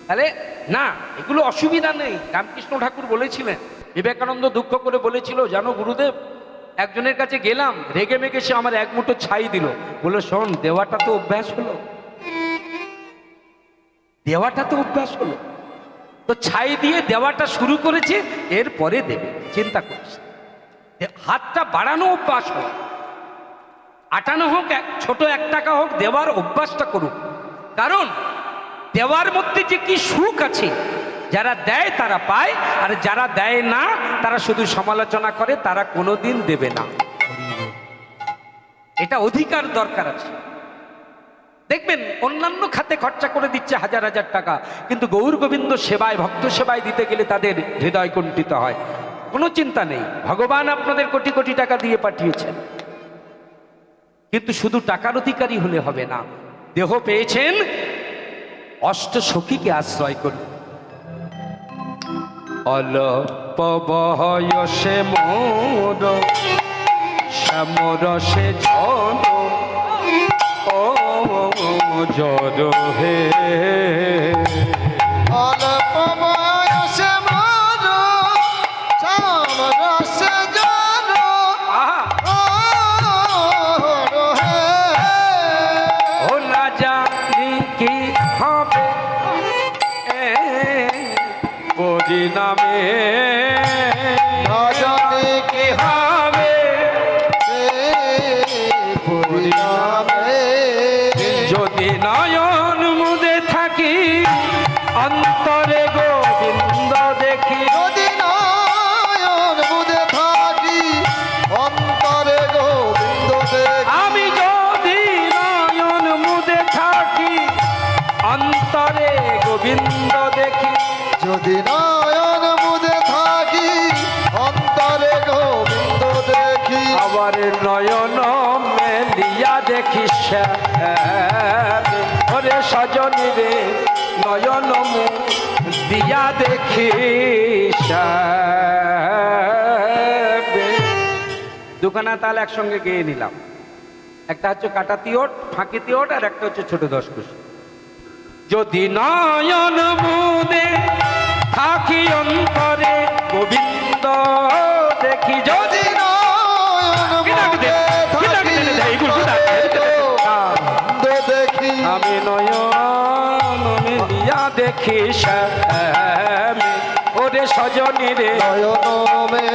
তাহলে না, এগুলো অসুবিধা নেই। রামকৃষ্ণ ঠাকুর বলেছিলেন, বিবেকানন্দ দুঃখ করে বলেছিল, জানো গুরুদেব, একজনের কাছে গেলাম, রেগে মেগে সে আমার এক মুঠো ছাই দিল। বললো শোন, দেওয়াটা তো অভ্যাস হলো, দেওয়াটা তো অভ্যাস হলো, তো ছাই দিয়ে দেওয়াটা শুরু করেছে, এরপরে দেবে, চিন্তা করিস। হাতটা বাড়ানো অভ্যাস হোক, আটানো হোক, ছোট 1 টাকা হোক, দেওয়ার অভ্যাসটা করুক। কারণ দেওয়ার মধ্যে যে কি সুখ আছে, যারা দেয় তারা পায়, আর যারা দেয় না তারা শুধু সমালোচনা করে, তারা কোনোদিন দেবে না। এটা অধিকার দরকার আছে। দেখবেন অন্যান্য খাতে খরচা করে দিচ্ছে হাজার হাজার টাকা, কিন্তু গৌর গোবিন্দ সেবায়, ভক্ত সেবায় দিতে গেলে তাদের হৃদয় কুণ্ঠিত হয়। কোনো চিন্তা নেই, ভগবান আপনাদের কোটি কোটি টাকা দিয়ে পাঠিয়েছেন, কিন্তু শুধু টাকার অধিকারী হলে হবে না। দেহ পেয়েছেন, অষ্ট সখীকে আশ্রয় করুন। অল্প বয়সে মোর শ্যামরসে জন ও জর হে, অল্প বয়সে মোর শ্যামরসে জন ও হে। ও না জানি কি হবে পরিণামে, না জানি কি হবে পরিণামে, যদি নয়ন মুদে থাকি অন্তরে গোবিন্দ দেখি, যদি নয়ন মুদে থাকি অন্তরে গোবিন্দ দেখি, আমি যদি নয়ন মুদে থাকি অন্তরে গোবিন্দ দেখি, যদি নয়ন মুদে থাকি অন্তরে গোবিন্দ দেখি, আবার নয়ন মেলিয়া দেখি শ্যামে, ওরে সজনী রে নয়ন মুখ দিয়া দেখি শ্যামে। দুখানা তাল একসঙ্গে গেয়ে নিলাম, একটা হচ্ছে কাটাতি ওট, ফাঁকিতি ওট, আর একটা হচ্ছে ছোট দশকুশি। যদি নয়ন মুদে থাকি অন্তরে গোবিন্দ দেখি, যদি নয়ন মুদে থাকি গোবিন্দ দেখি, আমি নয়ন মিলিয়া দেখি শ্যামে, ওরে সজনী রে নয়ন মে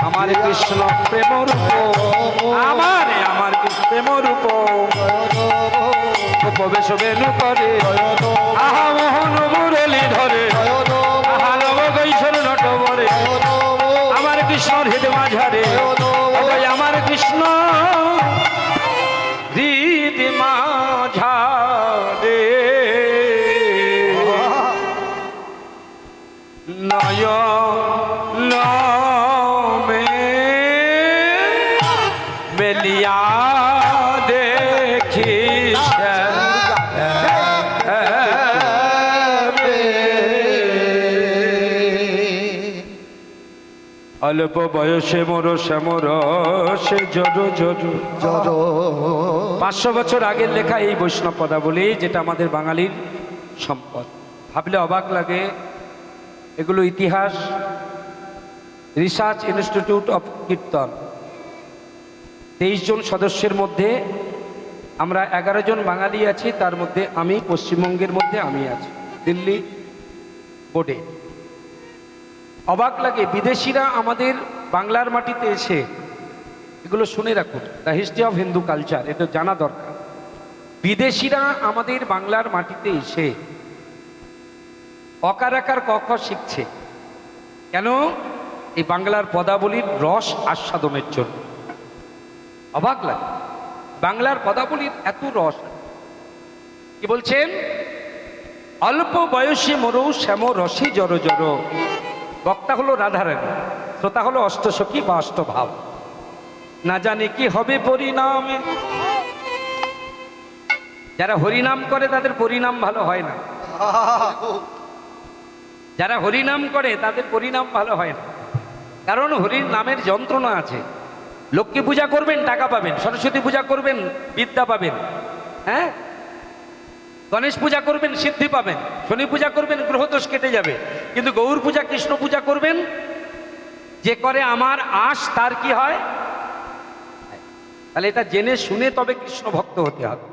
আমার কৃষ্ণ প্রেম রূপ, আমার কৃষ্ণ প্রেম রূপ উপবেশ বেনু করে, আহা মোহন মুরলী ধরে, আহা নব গৈশোর নটবরে, আমার কৃষ্ণ হৃদয় মাঝারে, আমার কৃষ্ণ হৃদয় মাঝারে, নয়ন মেলিয়া দেখি অল্প বয়সে মোর শ্যামরসে জড় জড়। 500 বছর আগের লেখা এই বৈষ্ণব পদাবলী, যেটা আমাদের বাঙালির সম্পদ। ভাবলে অবাক লাগে, এগুলো ইতিহাস রিসার্চ ইনস্টিটিউট অফ কীর্তন। 23 জন সদস্যের মধ্যে আমরা 11 জন বাঙালি আছি, তার মধ্যে আমি পশ্চিমবঙ্গের মধ্যে আমি আছি, দিল্লি বোর্ডে। অবাক লাগে, বিদেশিরা আমাদের বাংলার মাটিতে এসে, এগুলো শুনে রাখুন, the history of Hindu culture, এটা জানা দরকার। বিদেশিরা আমাদের বাংলার মাটিতে এসে অকার আকার ক খ শিখছে কেন? এই বাংলার পদাবলীর রস আস্বাদনের জন্য। অবাক লাগে, বাংলার পদাবলীর এত রস। কি বলছেন? অল্প বয়সে মরৌ শ্যাম রসে জর জর। বক্তা হলো রাধারানী, শ্রোতা হলো অষ্টসখী বা অষ্টভাব। না জানে কি হবে পরিণামে। যারা হরিনাম করে তাদের পরিণাম ভালো হয় না। যারা হরিনাম করে তাদের পরিণাম ভালো হয় না, কারণ হরির নামের যন্ত্রণা আছে। লক্ষ্মী পূজা করবেন টাকা পাবেন, সরস্বতী পূজা করবেন বিদ্যা পাবেন, হ্যাঁ, গণেশ পূজা করবেন সিদ্ধি পাবেন, শনি পূজা করবেন গ্রহদোষ কেটে যাবে। কিন্তু গৌর পূজা কৃষ্ণ পূজা করবেন, যে করে আমার আশ তার কি হয়? তাহলে এটা জেনে শুনে তবে কৃষ্ণ ভক্ত হতে হবে।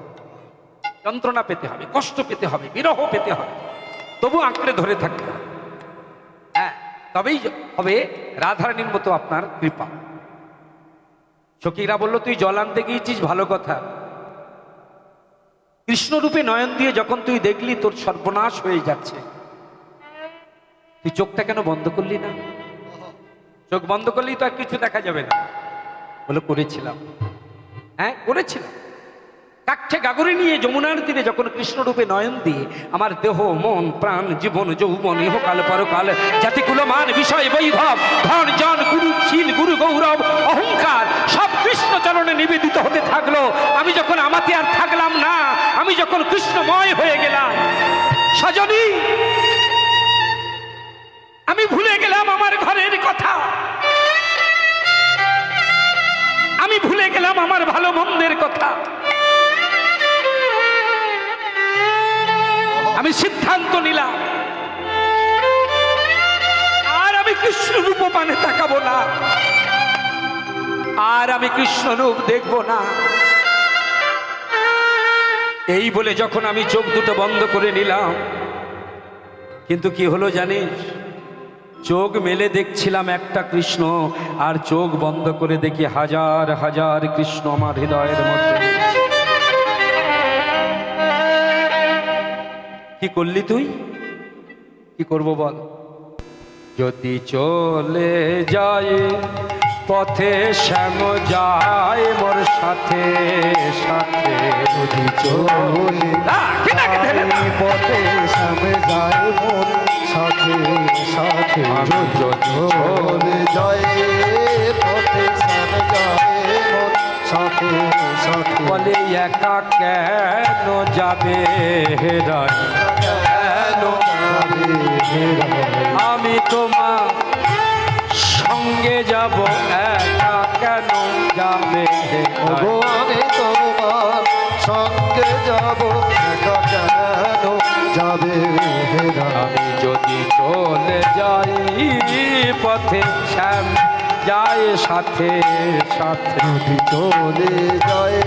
যন্ত্রণা পেতে হবে, কষ্ট পেতে হবে, বিরহ পেতে হবে, তবু আঁকড়ে ধরে থাকতে হবে। হ্যাঁ, তবেই হবে রাধারানীর মতো আপনার কৃপা। সখীরা বলল, তুই জল আনতে গিয়েছিস, ভালো কথা। কৃষ্ণরূপে নয়ন দিয়ে যখন তুই দেখলি তোর সর্বনাশ হয়ে যাচ্ছে, তুই চোখটা কেন বন্ধ করলি না? চোখ বন্ধ করলেই তো আর কিছু দেখা যাবে না। বলে, করেছিলাম। হ্যাঁ, করেছিলাম। কাঠে গাগরে নিয়ে যমুনার তীরে যখন কৃষ্ণরূপে নয়ন দিয়ে আমার দেহ মন প্রাণ জীবন যৌবন ইহকাল পরকাল জাতিকুল মান বিষয় বৈভব ধন জন গুরু শীল গুরু গৌরব অহংকার সব কৃষ্ণ চরণে নিবেদিত হতে থাকলো। আমি যখন আমাতে আর থাকলাম না, আমি যখন কৃষ্ণময় হয়ে গেলাম, সজনী আমি ভুলে গেলাম আমার ঘরের কথা, আমি ভুলে গেলাম আমার ভালো মন্দের কথা। আমি সিদ্ধান্ত নিলাম আর আমি কৃষ্ণ রূপ পানে তাকাবো না, আর আমি কৃষ্ণ রূপ দেখবো না। এই বলে যখন আমি চোখ দুটো বন্ধ করে নিলাম, কিন্তু কি হলো জানিস? চোখ মেলে দেখছিলাম একটা কৃষ্ণ, আর চোখ বন্ধ করে দেখি হাজার হাজার কৃষ্ণ আমার হৃদয়ের মধ্যে। কি করলি তুই? কি করব বল? যদি চলে যায় পথে শ্যাম যায় মোর সাথে সাথে, যদি চলে যায় পথে শ্যাম যায় মোর সাথে সাথে, যদি চলে যায় পথে শ্যাম যায় মোর সাথে সাথে। বলে একা কেন যাবে হেরাই, কেন যাবে হেরাই? আমি তোমার সঙ্গে যাব, একা কেন যাবে হেরাই? ওগো আমি তোমার সঙ্গে যাব, একা কেন যাবে হেরাই? আমি যদি চলে যাই পথে শ্যাম যায় সাথে সাথে, যদি চলে যায়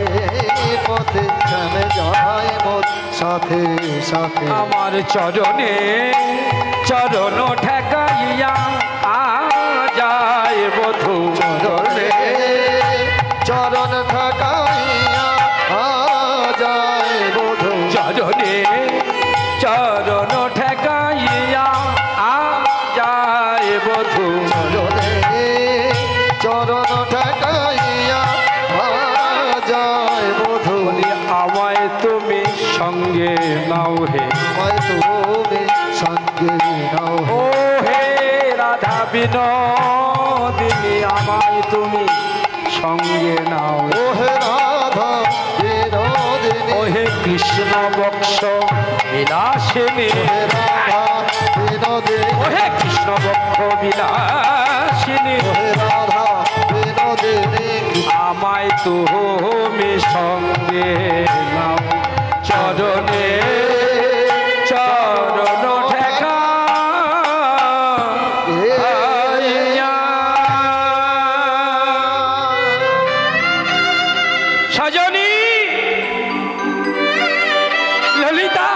পথে শ্যাম যায় মোর সাথে সাথে। আমার চরণে চরণ ঠেকাইয়া আ যায় বধূ চরণে চরণ ঠকাইয়া আ যায় বধূ। চরণে চরণ ঠেকাইয়া আ যায় বধূ। চরণে চরণ ঠকাইয়া আ যায় বধূ। বলি আমায় তুমি সঙ্গে নাও হে, আমায় তুমি সঙ্গে নাও ও হে রাধা বিনোদিনী, আমায় তুমি সঙ্গে নাও। ও হে রাধা বিনোদিনী, ও হে কৃষ্ণ বক্ষ বিলাসিনী, হে রাধা বিনোদিনী, ও হে কৃষ্ণ বক্ষ বিলাসিনী, হে রাধা বিনোদিনী। আমায় তুমি সঙ্গে নাও। চরণে চরণ ঠেকা সজনী ললিতা,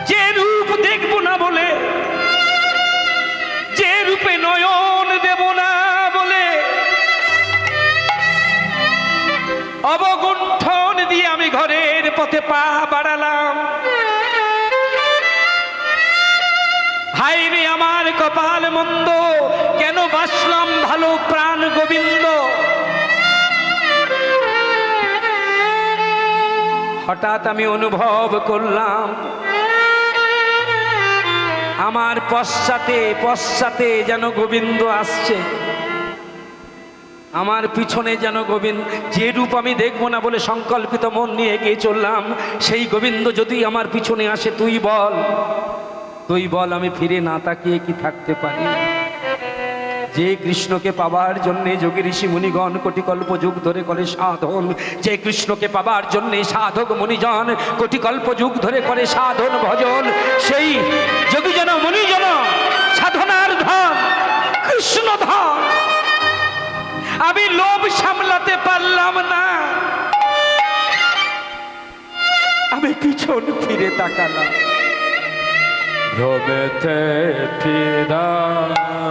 যে রূপ দেখবো না বলে, যে রূপে নয়ন দেব না বলে অবগুণ্ঠন দিয়ে পথে পা বাড়ালাম। হায় রে আমার কপাল মন্দ, কেন বাসলাম ভালো প্রাণ গোবিন্দ। হঠাৎ আমি অনুভব করলাম আমার পশ্চাতে পশ্চাতে যেন গোবিন্দ আসছে, আমার পিছনে যেন গোবিন্দ। যে রূপ আমি দেখবো না বলে সংকল্পিত মন নিয়ে এগিয়ে চললাম, সেই গোবিন্দ যদি আমার পিছনে আসে, তুই বল আমি ফিরে না তাকিয়ে কি থাকতে পারি? যে কৃষ্ণকে পাবার জন্যে যোগী ঋষি মুনিগণ কোটিকল্প যুগ ধরে করে সাধন, যে কৃষ্ণকে পাবার জন্যে সাধক মুনিজন কোটিকল্প যুগ ধরে করে সাধন ভজন, সেই যোগীজন মুনিজন সাধনার ধন কৃষ্ণ ধন। আমি লোভ সামলাতে পারলাম না, আমি পিছন ফিরে তাকালাম। ভ্রমেতে ফিরাইয়া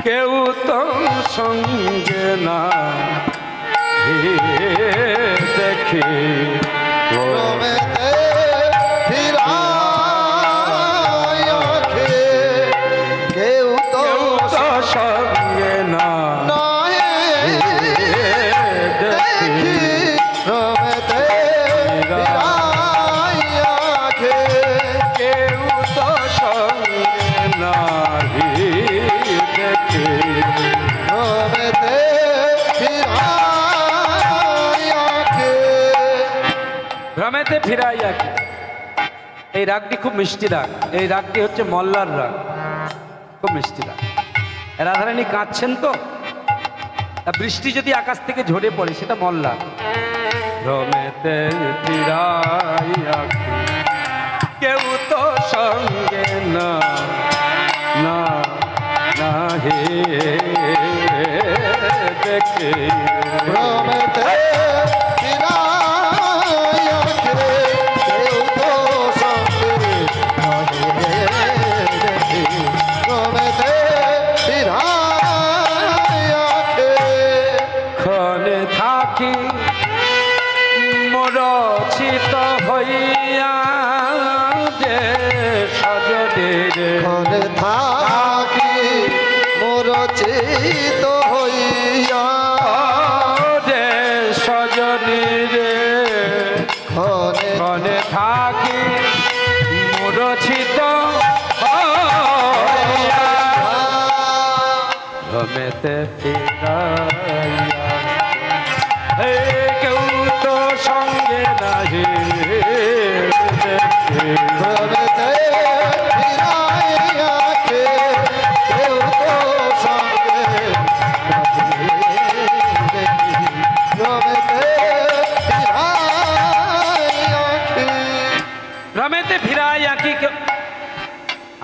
কেউ তো সঙ্গে না দেখে, ভ্রমেতে ফিরাইয়া কেউ তো সঙ্গে না দেখি, ভ্রমেতে ফিরাইয়া কেউ তো সঙ্গে নাহি দেখে, ভ্রমেতে ফিরাইয়া ভ্রমেতে ফিরাইয়া। এই রাগটি খুব মিষ্টি রাগ, এই রাগটি হচ্ছে মল্লার রাগ, খুব মিষ্টি রাগ। রাধারানী কাঁদছেন তো, বৃষ্টি যদি আকাশ থেকে ঝরে পড়ে সেটা মল্লার। ভ্রমেতে ফিরাইয়া কেউ তো সঙ্গে না না না হে দেখে, ভ্রমেতে ফিরাইয়া কেউ তো সঙ্গে নাহি দেখি, ভ্রমেতে ফিরাইয়া ক্ষণে থাকি মরছিত হইয়া যে সজনের, ক্ষণে থাকি মরচিত হইয়া যে সজনের, ক্ষণে ক্ষণে থাকি মরছিত হইয়া ভ্রমেতে ফিরাইয়া কেউ তো সঙ্গে নাহি দেখে, ভ্রমেতে ফিরাইয়া কেউ তো সঙ্গে নাহি দেখি, ভ্রমেতে ফিরাইয়া ভ্রমেতে ফিরাইয়া কি।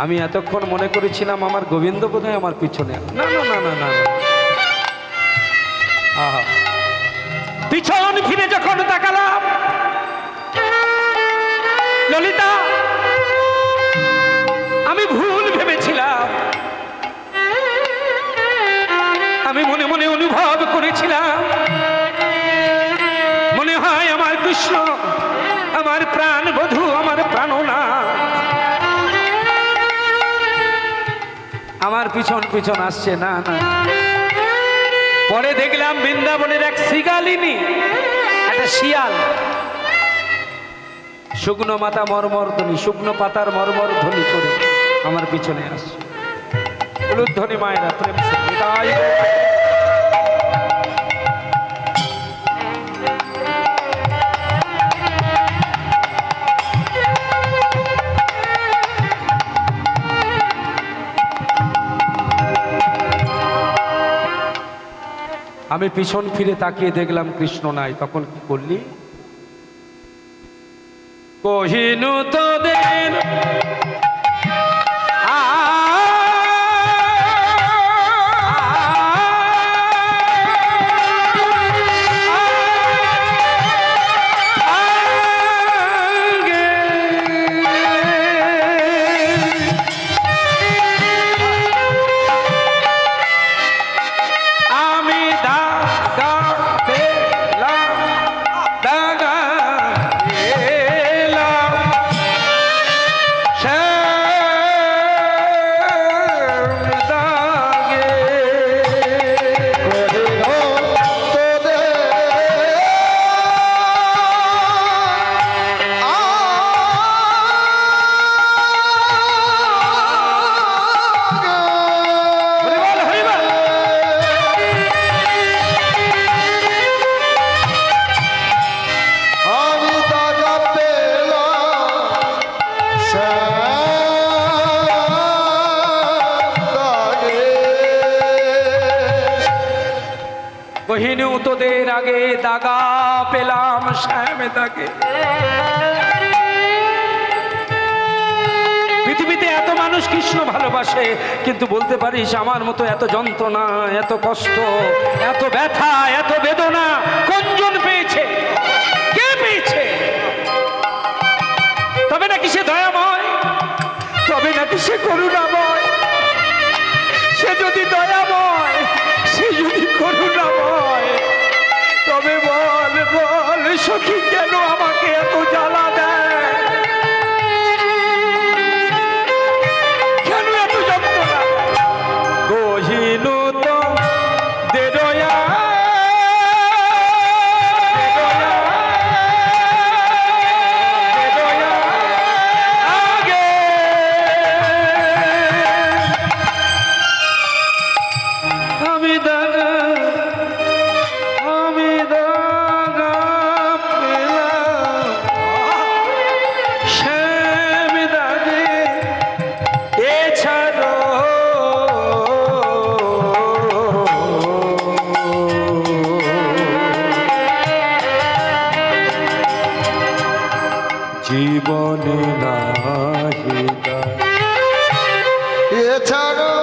আমি এতক্ষণ মনে করেছিলাম আমার গোবিন্দ বোধহয় আমার পিছনে। না না না না না, আহা, পিছন ফিরে যখন তাকালাম, ললিতা আমি ভুল ভেবেছিলাম, আমি মনে মনে অনুভব করেছিলাম মনে হয় আমার কৃষ্ণ আমার প্রাণ বধূ, আমার প্রাণনাথ আমার পিছন পিছন আসছে। না না, পরে দেখলাম বৃন্দাবনের এক শিগালিনী, একটা শিয়াল, শুকনো মাথা মর্মর ধ্বনি, শুকনো পাতার মর্মর ধ্বনি করে আমার পিছনে আসছে। উলুধ্বনি মায়েরা প্রেম সে বিদায়। আমি পিছন ফিরে তাকিয়ে দেখলাম কৃষ্ণ নাই। তখন কি করলি? কহিনু তোদের আমি দা পেলাম কহিনু তোদের আগে দাগা পেলাম শ্যাম দাগে। পৃথিবীতে এত মানুষ কৃষ্ণ ভালোবাসে, কিন্তু বলতে পারিস আমার মতো এত যন্ত্রণা, এত কষ্ট, এত ব্যথা, এত বেদনা কোনজন পেয়েছে? কে পেয়েছে? তবে নাকি সে দয়াময়, তবে নাকি সে করুণাময়। সে যদি দয়াময়, সে যদি করুণাময়, তবে বল বল সখী কেন আমাকে এত জ্বালা দেয়? কেন এত যন্ত্রণা? কহিনু তো দেরয়া জীবনে নাহি এছাড়ো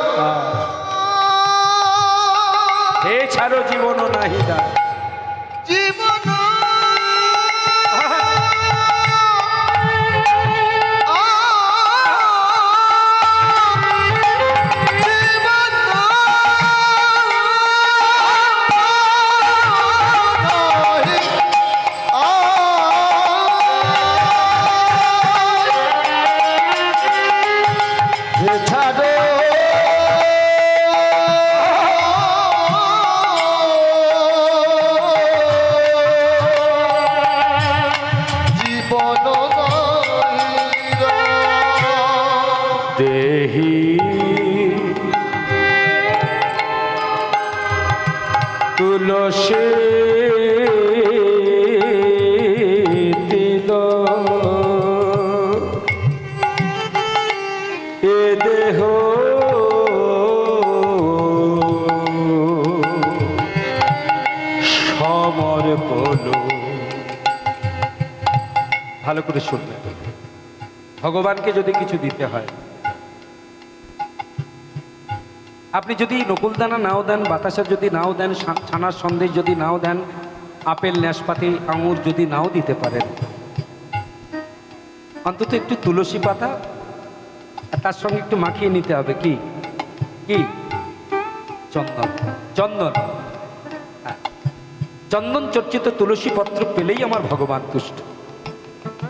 হে ছাড়ো জীবন নাহিদা। জীবন দেহি তুলসী তিল এ দেহ সমর্পণ। ভালো করে শুনবে, ভগবানকে যদি কিছু দিতে হয়, আপনি যদি নকুলদানা নাও দেন, বাতাসা যদি নাও দেন, ছানার সন্দেশ যদি নাও দেন, আপেল নাশপাতি আঙুর যদি নাও দিতে পারেন, অন্তত একটু তুলসী পাতা আর তার সঙ্গে একটু মাখিয়ে নিতে হবে। কি কি? চন্দন। চন্দন, চন্দন চর্চিত তুলসী পত্র পেলেই আমার ভগবান তুষ্ট।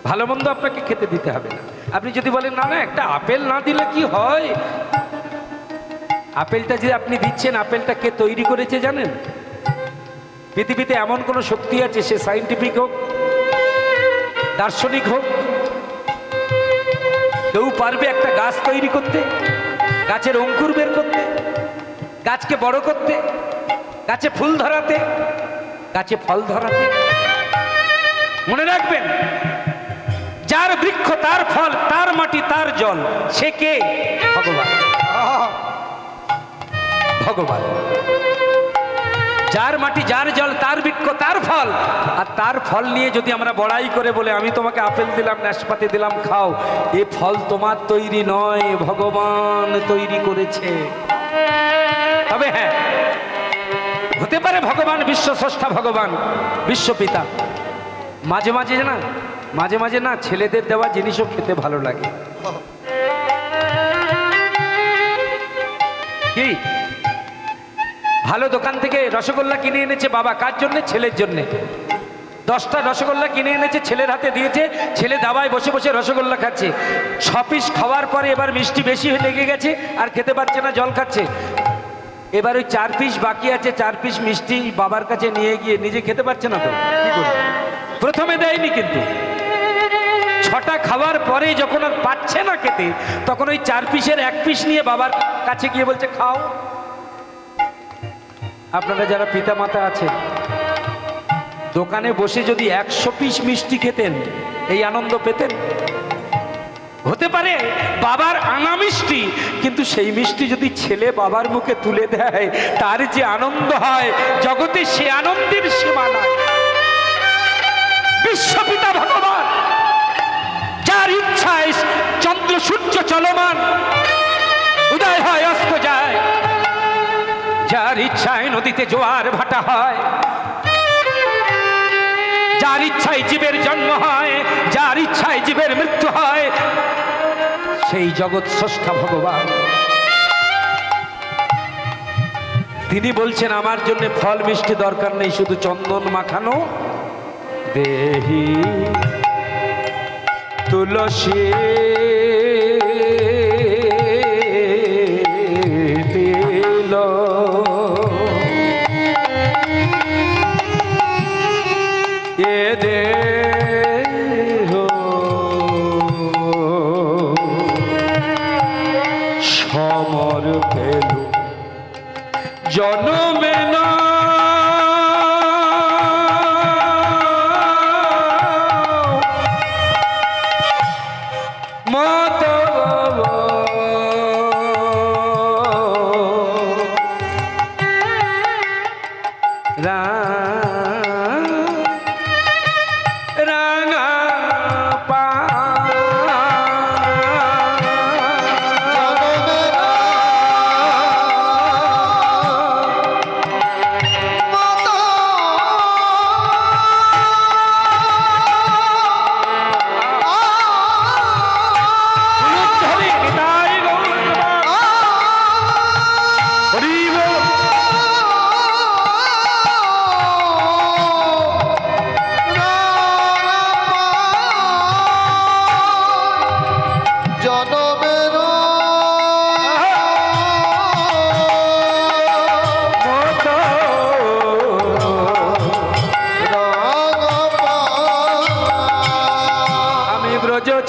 ভালো মন্দ আপনাকে খেতে দিতে হবে না। আপনি যদি বলেন না না একটা আপেল না দিলে কি হয়, আপেলটা যে আপনি দিচ্ছেন, আপেলটা কে তৈরি করেছে জানেন? পৃথিবীতে এমন কোন শক্তি আছে, সে সায়েন্টিফিক হোক, দার্শনিক হোক, কেউ পারবে একটা গাছ তৈরি করতে, গাছের অঙ্কুর বের করতে, গাছকে বড় করতে, গাছে ফুল ধরাতে, গাছে ফল ধরাতে? মনে রাখবেন, যার বৃক্ষ তার ফল, তার মাটি তার জল, সে কে? ভগবান। ভগবান। যার মাটি যার জল তার বৃক্ষ তার ফল, আর তার ফল নিয়ে যদি আমরা বড়াই করে বলে আমি তোমাকে আপেল দিলাম, নাশপাতি দিলাম, খাও, এ ফল তোমার তৈরি নয়, ভগবান তৈরি করেছে। তবে হ্যাঁ, হতে পারে ভগবান বিশ্বস্রষ্টা, ভগবান বিশ্বপিতা। মাঝে মাঝে না ছেলেদের দেওয়া জিনিসও খেতে ভালো লাগে। কি ভালো দোকান থেকে রসগোল্লা কিনে এনেছে বাবা, কার জন্য? ছেলের জন্য। 10টা রসগোল্লা কিনে এনেছে, ছেলের হাতে দিয়েছে, ছেলে দাবায় বসে বসে রসগোল্লা খাচ্ছে। 6 পিস খাওয়ার পরে এবার মিষ্টি বেশি হয়ে লেগে গেছে, আর খেতে পারছে না, জল খাচ্ছে। এবার ওই 4 পিস বাকি আছে, 4 পিস মিষ্টি বাবার কাছে নিয়ে গিয়ে নিজে খেতে পারছে না, তো কি করবে? প্রথমে দেয়নি, কিন্তু 6টা খাওয়ার পরে যখন আর পাচ্ছে না খেতে, তখন ওই 4 পিসের 1 পিস নিয়ে বাবার কাছে গিয়ে বলছে খাও। আপনারা যারা পিতা মাতা আছেন, দোকানে বসে যদি 100 পিস মিষ্টি খেতেন, এই আনন্দ পেতেন? হতে পারে বাবার আনা মিষ্টি, কিন্তু সেই মিষ্টি যদি ছেলে বাবার মুখে তুলে দেয়, তার যে আনন্দ হয় জগতে, সে আনন্দের সীমা নাই। বিশ্বপিতা ভগবান, যার ইচ্ছায় চন্দ্র সূর্য চলমান, উদয় হয় অস্ত যায়, যার ইচ্ছায় নদীতে জোয়ার ভাটা হয়, যার ইচ্ছায় জীবের জন্ম হয়, যার ইচ্ছায় জীবের মৃত্যু হয়, সেই জগৎ স্রষ্টা ভগবান। তিনি বলছেন আমার জন্য ফল মিষ্টি দরকার নেই, শুধু চন্দন মাখানো দেহি তুলসী দিল, এ দেহ সমর পেল জনমে না, মত রাঙা পা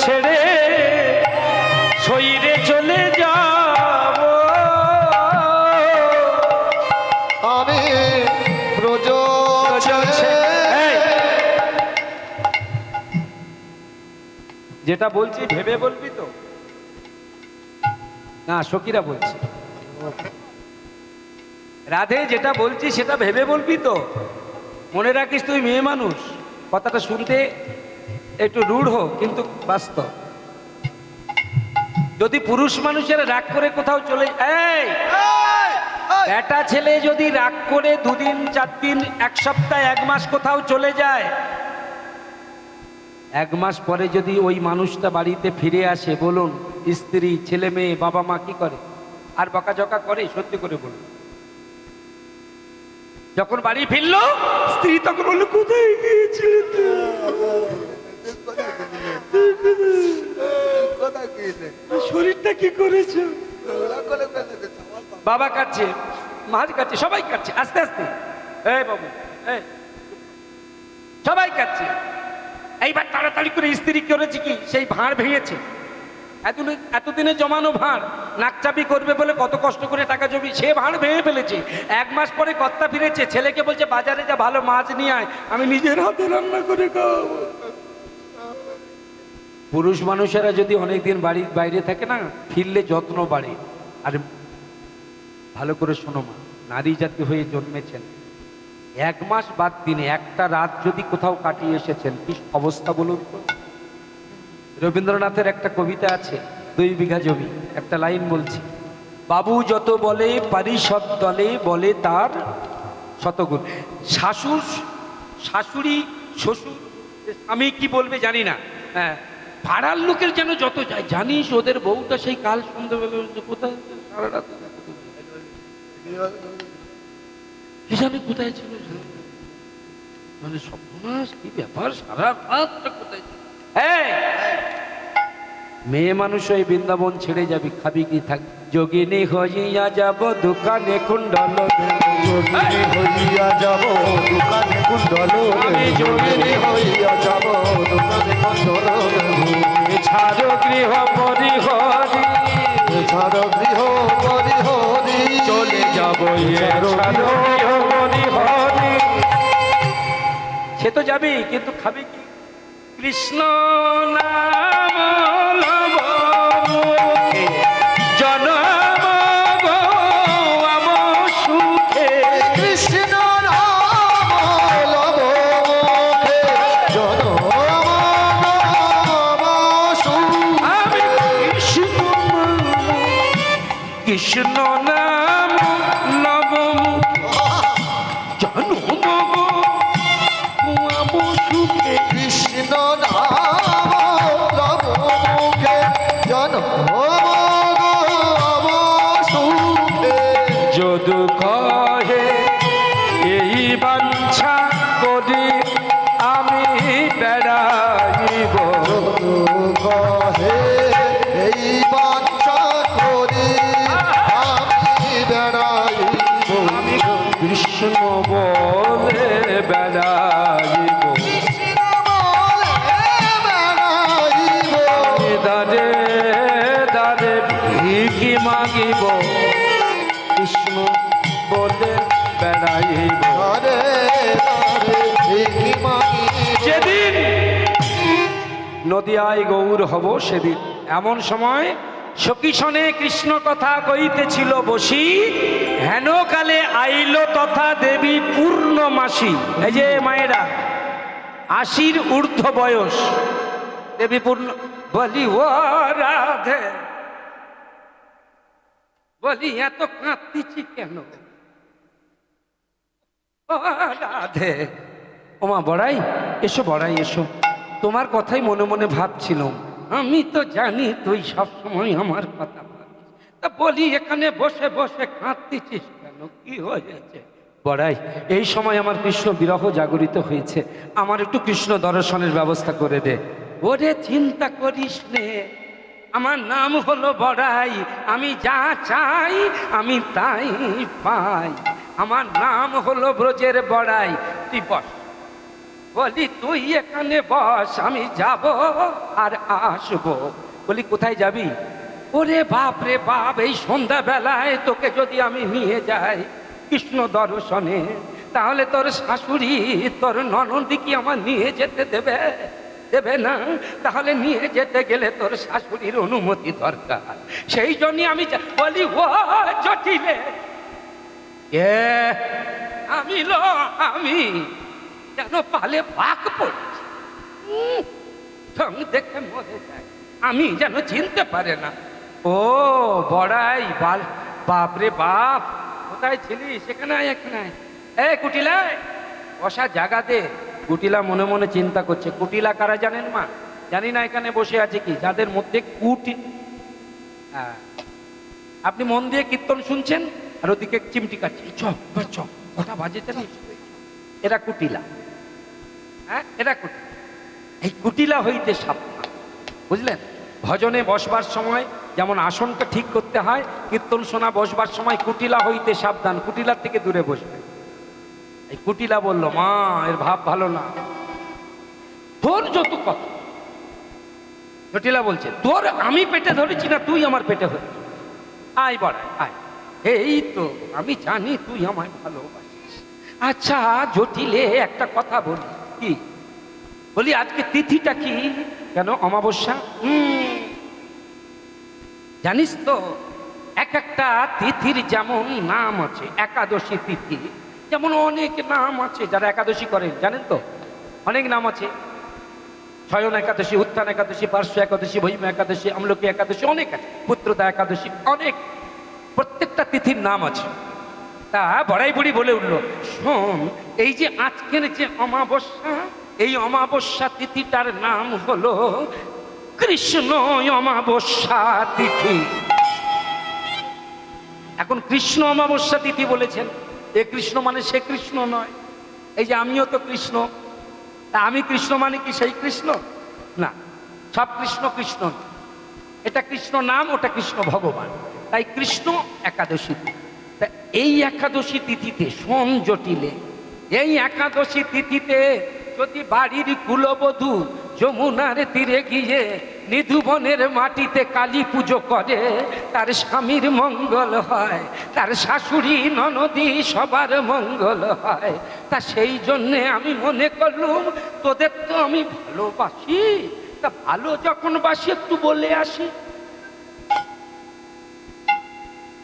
ছেড়ে শরীরে চলে যাব, আমি ব্রজ যেটা বলছি ভেবে বলবি তো? না, সখীরা বলছি, রাধে যেটা বলছি সেটা ভেবে বলবি তো? মনে রাখিস তুই মেয়ে মানুষ, কথাটা শুনতে একটু রূঢ় কিন্তু বাস্তব। যদি পুরুষ মানুষেরা রাগ করে কোথাও চলে, এই একটা ছেলে যদি রাগ করে 2 দিন 4 দিন 1 সপ্তাহ 1 মাস কোথাও চলে যায়, 1 মাস পরে যদি ওই মানুষটা বাড়িতে ফিরে আসে, বলুন স্ত্রী ছেলে মেয়ে বাবা মা কি করে? আর বকাঝকা করে? সত্যি করে বলুন। যখন বাড়ি ফিরলো স্ত্রী তখন বললো কোথায় গিয়েছিলে শরীরটা কি করেছ? বাবা কাটছে, মা কাটছে, সবাই কাটছে, আস্তে আস্তে এই বাবু এই সবাই কাটছে। এইবার তাড়াতাড়ি করে স্ত্রী করেছে কি, সেই ভাঁড় ভেঙেছে, এতদিনে জমানো ভাঁড়, নাকচাপি করবে বলে কত কষ্ট করে টাকা জমি, সে ভাঁড় ভেঙে ফেলেছে। 1 মাস পরে কর্তা ফিরেছে, ছেলেকে বলছে বাজারে যা ভালো মাছ নিয়ে আয়, আমি নিজের হাতে রান্না করে খাওয়াবো। পুরুষ মানুষেরা যদি অনেকদিন বাড়ির বাইরে থাকে না, ফিরলে যত্ন বাড়ে। আর ভালো করে শোনো মা, নারী জাতি হয়ে জন্মেছেন, 1 মাস বাদ দিনে একটা রাত যদি কোথাও কাটিয়ে এসেছেন, কি অবস্থা বলুন তো? রবীন্দ্রনাথের একটা কবিতা আছে, 2 বিঘা জমি, একটা লাইন বলছি, বাবু যত বলে পারিষদ দলে বলে তার শতগুণ। শাশুড়ি শ্বশুর আমি কি বলবে জানি না, হ্যাঁ পাড়ার লোকের যেন যত যায়, জানিস ওদের বউটা সেই কাল সন্ধ্যাবেলা কোথায় সারা রাত কি জানি কোথায় ছিল, মানে সর্বনাশ কি ব্যাপার, সারা রাতটা কোথায় ছিল। মেয়ে মানুষ ওই বৃন্দাবন ছেড়ে যাবি, খাবি কি থাক, যোগিনী হইয়া যাব দোকানে কুণ্ডল, যোগিনী হইয়া যাব দোকানে কুণ্ডল, আমি যোগিনী হইয়া যাব দোকানে কুণ্ডল, ছাড়ো গৃহ পরিহরি, ছাড়ো গৃহ পরিহরি, চলে যাব ছাড়ো গৃহ পরিহরি। সে তো যাবি, কিন্তু খাবি কি? কৃষ্ণ নাম লব কৃষ্ণ নাম লবম জনম গুয়াব সুখে। কৃষ্ণ নাম লব মুখে জন্ম সুখে। যদু কহে এই বাঞ্ছা করি আমি বেড়াইব। কহে এই বাঞ্ছা করি আমি বেড়াইব। আমি কৃষ্ণ বলে বেড়াইব। কৃষ্ণ বলে বেড়াইব। দারে দারে ভিকি মাগিব কৃষ্ণ বলে বেড়াইব। হরে হরে ভিকি মাগিব। যেদিন নদিয়ায় গৌর হব সেদিন এমন সময় সকিশনে কৃষ্ণ কথা কইতেছিল বসি, হেন কালে আইল তথা দেবী পূর্ণমাসী। এই যে মায়েরা 80 ঊর্ধ্ব বয়স, দেবী পূর্ণ বলি ও রাধে, বলি এত কাঁদতেছি কেন ও রাধে। ওমা বড়াই এসো, বড়াই এসো, তোমার কথাই মনে মনে ভাবছিলাম। আমি তো জানি তুই সবসময় আমার কথা ভাবিস, তা বলি এখানে বসে বসে কাঁদতেছিস কেন, কি হয়েছে? বড়াই এই সময় আমার কৃষ্ণ বিরহ জাগরিত হয়েছে, আমার একটু কৃষ্ণ দর্শনের ব্যবস্থা করে দে। ওরে চিন্তা করিস নে, আমার নাম হলো বড়াই, আমি যা চাই আমি তাই পাই। আমার নাম হলো ব্রজের বড়াই। তুই বস, বলি তুই এখানে বস, আমি যাব আর আসবো। বলি কোথায় যাবি? ওরে বাপ রে বাপ, এই সন্ধ্যাবেলায় তোকে যদি আমি নিয়ে যাই কৃষ্ণ দর্শনে, তাহলে তোর শাশুড়ি তোর ননদি কি আমার নিয়ে যেতে দেবে? দেবে না। তাহলে নিয়ে যেতে গেলে তোর শাশুড়ির অনুমতি দরকার। সেই জন্য আমি বলি ও জটিলে এ আমি আমি যেন পালে বাঘ পড়ছি, ঠং দেখে মরে যায়, আমি যেন চিনতে পারে না। ও বড়াই বাল, বাপরে বাপ, কোথায় ছিলি? সেখানে এখানে এ কুটিলা বসা জায়গা দে। কুটিলা মনে মনে চিন্তা করছে, কুটিলা কারা জানেন মা? জানি না এখানে বসে আছে কি, যাদের মধ্যে আপনি মন দিয়ে কীর্তন শুনছেন আর ওদিকে চিমটি কাটছে, চপ চপ কথা বাজে জানিস, এরা কুটিলা। হ্যাঁ এরা কুটিলা। এই কুটিলা হইতে সাবধান, বুঝলেন? ভজনে বসবার সময় যেমন আসনটা ঠিক করতে হয়, কীর্তন শোনা বসবার সময় কুটিলা হইতে সাবধান, কুটিলার থেকে দূরে বসবে। এই কুটিলা বলল, মা এর ভাব ভালো না, তোর যত কথা। কুটিলা বলছে, তোর আমি পেটে ধরেছি না তুই আমার পেটে ধরেছিস? আয় বড়াই আয়, এই তো আমি জানি তুই আমায় ভালোবাসিস। আচ্ছা জটিলে একটা কথা বলি। কি বলি? আজকে তিথিটা কি? কেন অমাবস্যা? জানিস তো এক একটা তিথির যেমন নাম আছে, একাদশী তিথি যেমন অনেক নাম আছে। যারা একাদশী করেন জানেন তো অনেক নাম আছে, শয়ন একাদশী, উত্থান একাদশী, পার্শ্ব একাদশী, ভৈম একাদশী, আমলকি একাদশী, অনেক আছে, পুত্রদা একাদশী, অনেক, প্রত্যেকটা তিথির নাম আছে। তা বড়াই বুড়ি বলে উঠলো, শোন এই যে আজকের যে অমাবস্যা, এই অমাবস্যা তিথিটার নাম হলো কৃষ্ণ অমাবস্যা তিথি। এখন কৃষ্ণ অমাবস্যা তিথি বলেছেন, এ কৃষ্ণ মানে সে কৃষ্ণ নয়। এই যে আমিও তো কৃষ্ণ, তা আমি কৃষ্ণ মানে কি সেই কৃষ্ণ না? সব কৃষ্ণ কৃষ্ণ, এটা কৃষ্ণ নাম, ওটা কৃষ্ণ ভগবান। তাই কৃষ্ণ একাদশী। তা এই একাদশী তিথিতে শোন জটিলে, এই একাদশী তিথিতে যদি বাড়ির কুলবধূ যমুনার তীরে গিয়ে নিধুবনের মাটিতে কালী পুজো করে, তার স্বামীর মঙ্গল হয়, তার শাশুড়ি ননদি সবার মঙ্গল হয়। তা সেই জন্যে আমি মনে করলুম তোদের তো আমি ভালোবাসি, তা ভালো যখন বাসি একটু বলে আসি।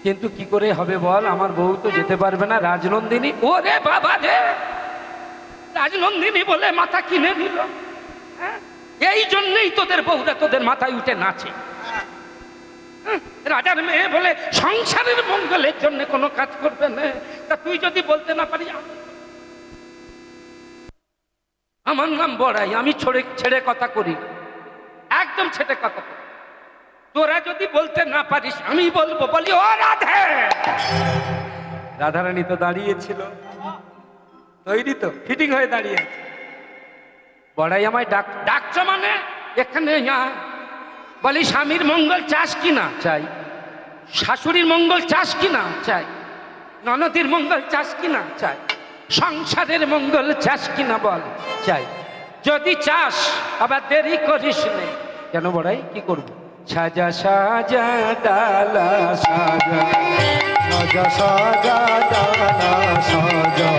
কিন্তু কি করে হবে বল, আমার বউ তো যেতে পারবে না, রাজনন্দিনী। ওরে বাবা রে, রাজনন্দিনী বলে মাথা কিনে নিল। হ্যাঁ এই জন্যই তোদের বউরা তোদের মাথায় উঠে নাচে। রাজার মেয়ে বলে সংসারের মঙ্গলের জন্য কোনো কাজ করবে না। তা তুই যদি বলতে না পারি, আমার নাম বড়াই, আমি ছেড়ে কথা করি না, একদম ছেড়ে কথা করি। তোরা যদি বলতে না পারিস আমি বলবো, বলি ও রাধে। রাধারানী তো দাঁড়িয়েছিল, তৈরি তো ফিটিং হয়ে দাঁড়িয়ে আছে। বড়াই আমায় ডাকছো মানে এখানে আয়। বলি স্বামীর মঙ্গল চাস কি না? চাই। শাশুড়ির মঙ্গল চাস কি না? চাই। ননদের মঙ্গল চাস কি না? চাই। সংসারের মঙ্গল চাস কি না বল? চাই। যদি চাস আবার দেরি করিস নে। কেন বড়াই, কি করব? সাজা সাজা ডালা সাজা, সাজা সাজা ডালা সাজা,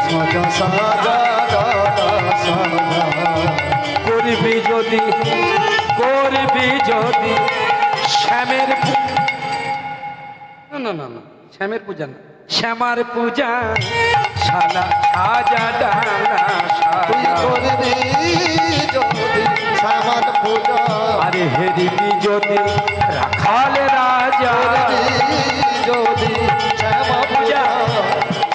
সাজা সাজা ডালা সাজা। করবি যদি শ্যামের না না না না, শ্যামের পূজা না, শ্যামার পূজা। সালা সাজা ডালা তুই সাজা, করবি যদি শ্যামার পূজা, আরে হেরিবি যদি রাখালে রাজা। করবি যদি শ্যামা পূজা,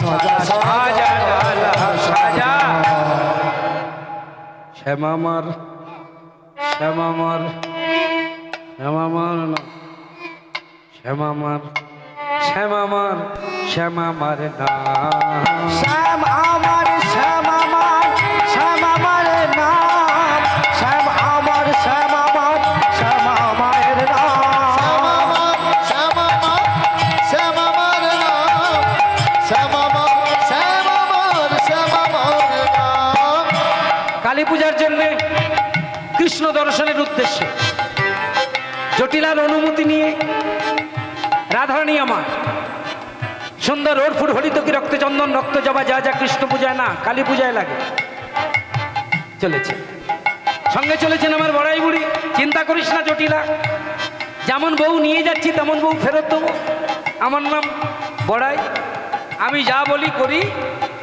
সাজা সাজা ডালা সাজা। শ্যামামার শ্যামামার শ্যামামার না, শ্যামামার শ্যামামার শ্যামামার না। শ্যাম আমার শ্যাম আমার শ্যাম আমার নাম, শ্যাম আমার শ্যাম আমার শ্যাম আমার নাম, শ্যাম আমার শ্যাম আমার নাম, শ্যাম আমার শ্যাম আমার শ্যাম আমার নাম। কালী পূজার জন্যে কৃষ্ণ দর্শনের উদ্দেশ্যে জটিলার অনুমতি নিয়ে রাধারানী আমার সুন্দর ওরফুর হরিতকি রক্তচন্দন রক্ত জবা যা যা কৃষ্ণ পূজায় না কালী পূজায় লাগে চলেছে। সঙ্গে চলেছেন আমার বড়াই বুড়ি। চিন্তা করিস না জটিলা, যেমন বউ নিয়ে যাচ্ছি তেমন বউ ফেরত দেবো। আমার নাম বড়াই, আমি যা বলি করি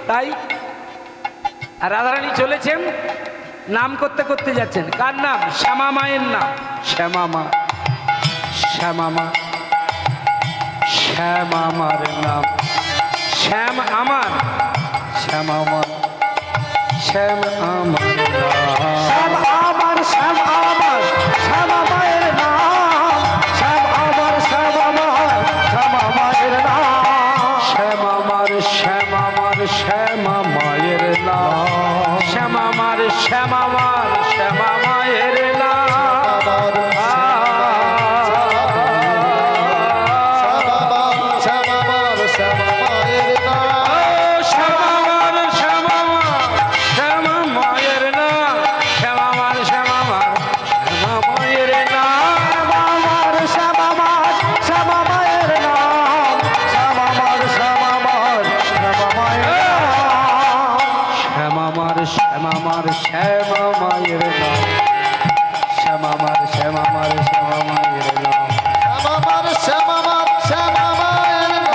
তাই। আর রাধারানী চলেছেন, নাম করতে করতে যাচ্ছেন। কার নাম? শ্যামা মায়ের নাম। শ্যামা মা, শ্যামা মা, শ্যাম আমার নাম, শ্যাম আমার, শ্যাম আমার, শ্যাম আমার শ্যাম আমার শ্যাম আমার শ্যাম মায়ের নাম, শ্যাম আমার শ্যাম আমার শ্যাম মায়ের নাম, শ্যাম আমার, শ্যাম আমার, শ্যাম মায়ের নাম, শ্যাম আমার, শ্যাম আমার, শ্যাম মায়ের নাম। শ্যামা মায়ের নাম, শ্যামা মার, শ্যামা মার, শ্যামা মায়ের নাম, শ্যাম আমার শ্যাম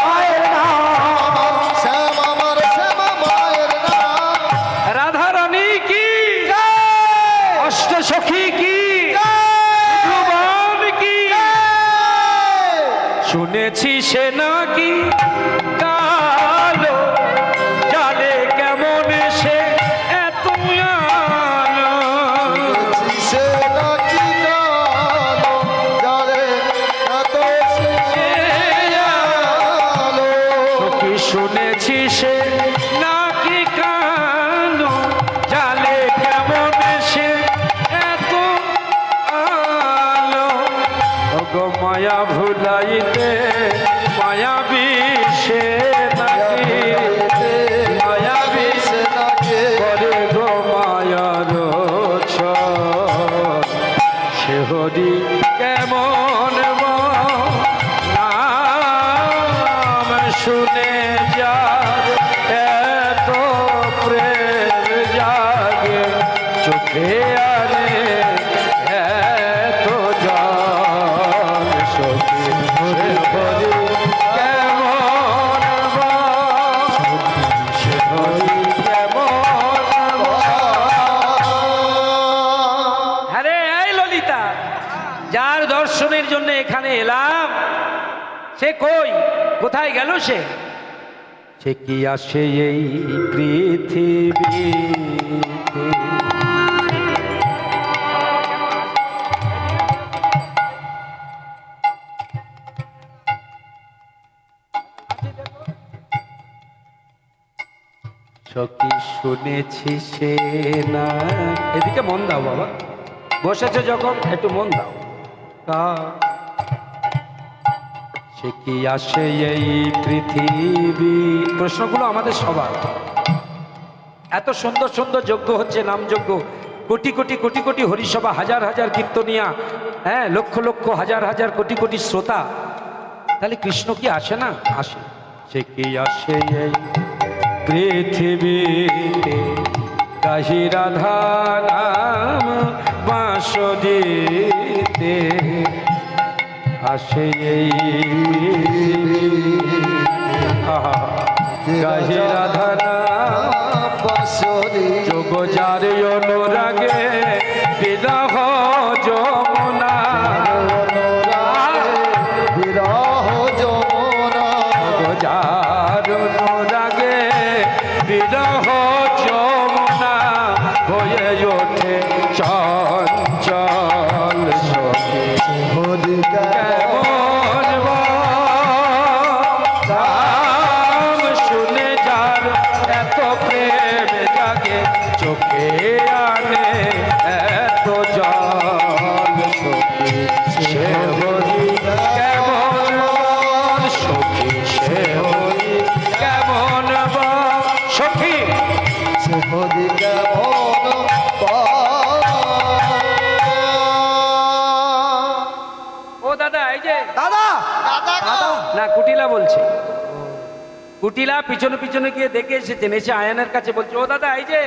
মায়ের নাম, শ্যাম আমার শ্যাম মায়ের নাম। রাধারানী কি, অষ্ট সখী কি, ভুবন কি, শুনেছি সে নাকি কালো, জালে কেমন সে এত আলো। সে নাকি কালো, জালে এত সে আলো। সখী শুনেছি সে নাকি কালো, জালে কেমন সে এত আলো। ওগো মায়া ভুলাইতে মায়া বিষে নাকি, মায়া বিষে করে গো মায়ার ছল। সে হরি কেমন নাম শুনে যার এত প্রেম জাগে, চোখে আরে এত জল। সখী হরি হরি কেমন সে হরি কেমন। আরে এই ললিতা, যার দর্শনের জন্য এখানে এলাম সে কই, কোথায় গেল সে? সে কি আসে এই পৃথিবীতে? সখী শুনেছি সে না, এদিকে মন দাও বাবা, বসেছে যখন একটু মন দাও। সে কি আসে এই পৃথিবী? প্রশ্নগুলো আমাদের সবার। এত সুন্দর সুন্দর যজ্ঞ হচ্ছে, নাম যজ্ঞ, কোটি কোটি কোটি কোটি হরিসভা, হাজার হাজার কীর্তনিয়া, হ্যাঁ, লক্ষ লক্ষ হাজার হাজার কোটি কোটি শ্রোতা, তাহলে কৃষ্ণ কি আসে না? আসে। সে কি আসে এই পৃথিবীতে, কাহি রাধা নাম বাঁশরীতে, আসে এই গাহি রাধা নাম বাঁশরী যোগ যার অনুরাগে বিরহ যমুনা, বিরহ যমুনা যোগ যার অনুরাগে বিরহ যমুনা, হয়ে ওঠে চঞ্চল সখী হরি কেমন নাম শুনে যার এত প্রেম জাগে, চোখে আনে এত জল সখী সে হরি কেমন সখী, সে হরি কেমন সখী। সে হরি কেমন ও দাদা, এই যে দাদা দাদা না, কুটিলা বলছে, কুটিলা পিছনে পিছনে গিয়ে দেখে এসেছেন, এসে আয়ানের কাছে বলছে, ও দাদা, এই যে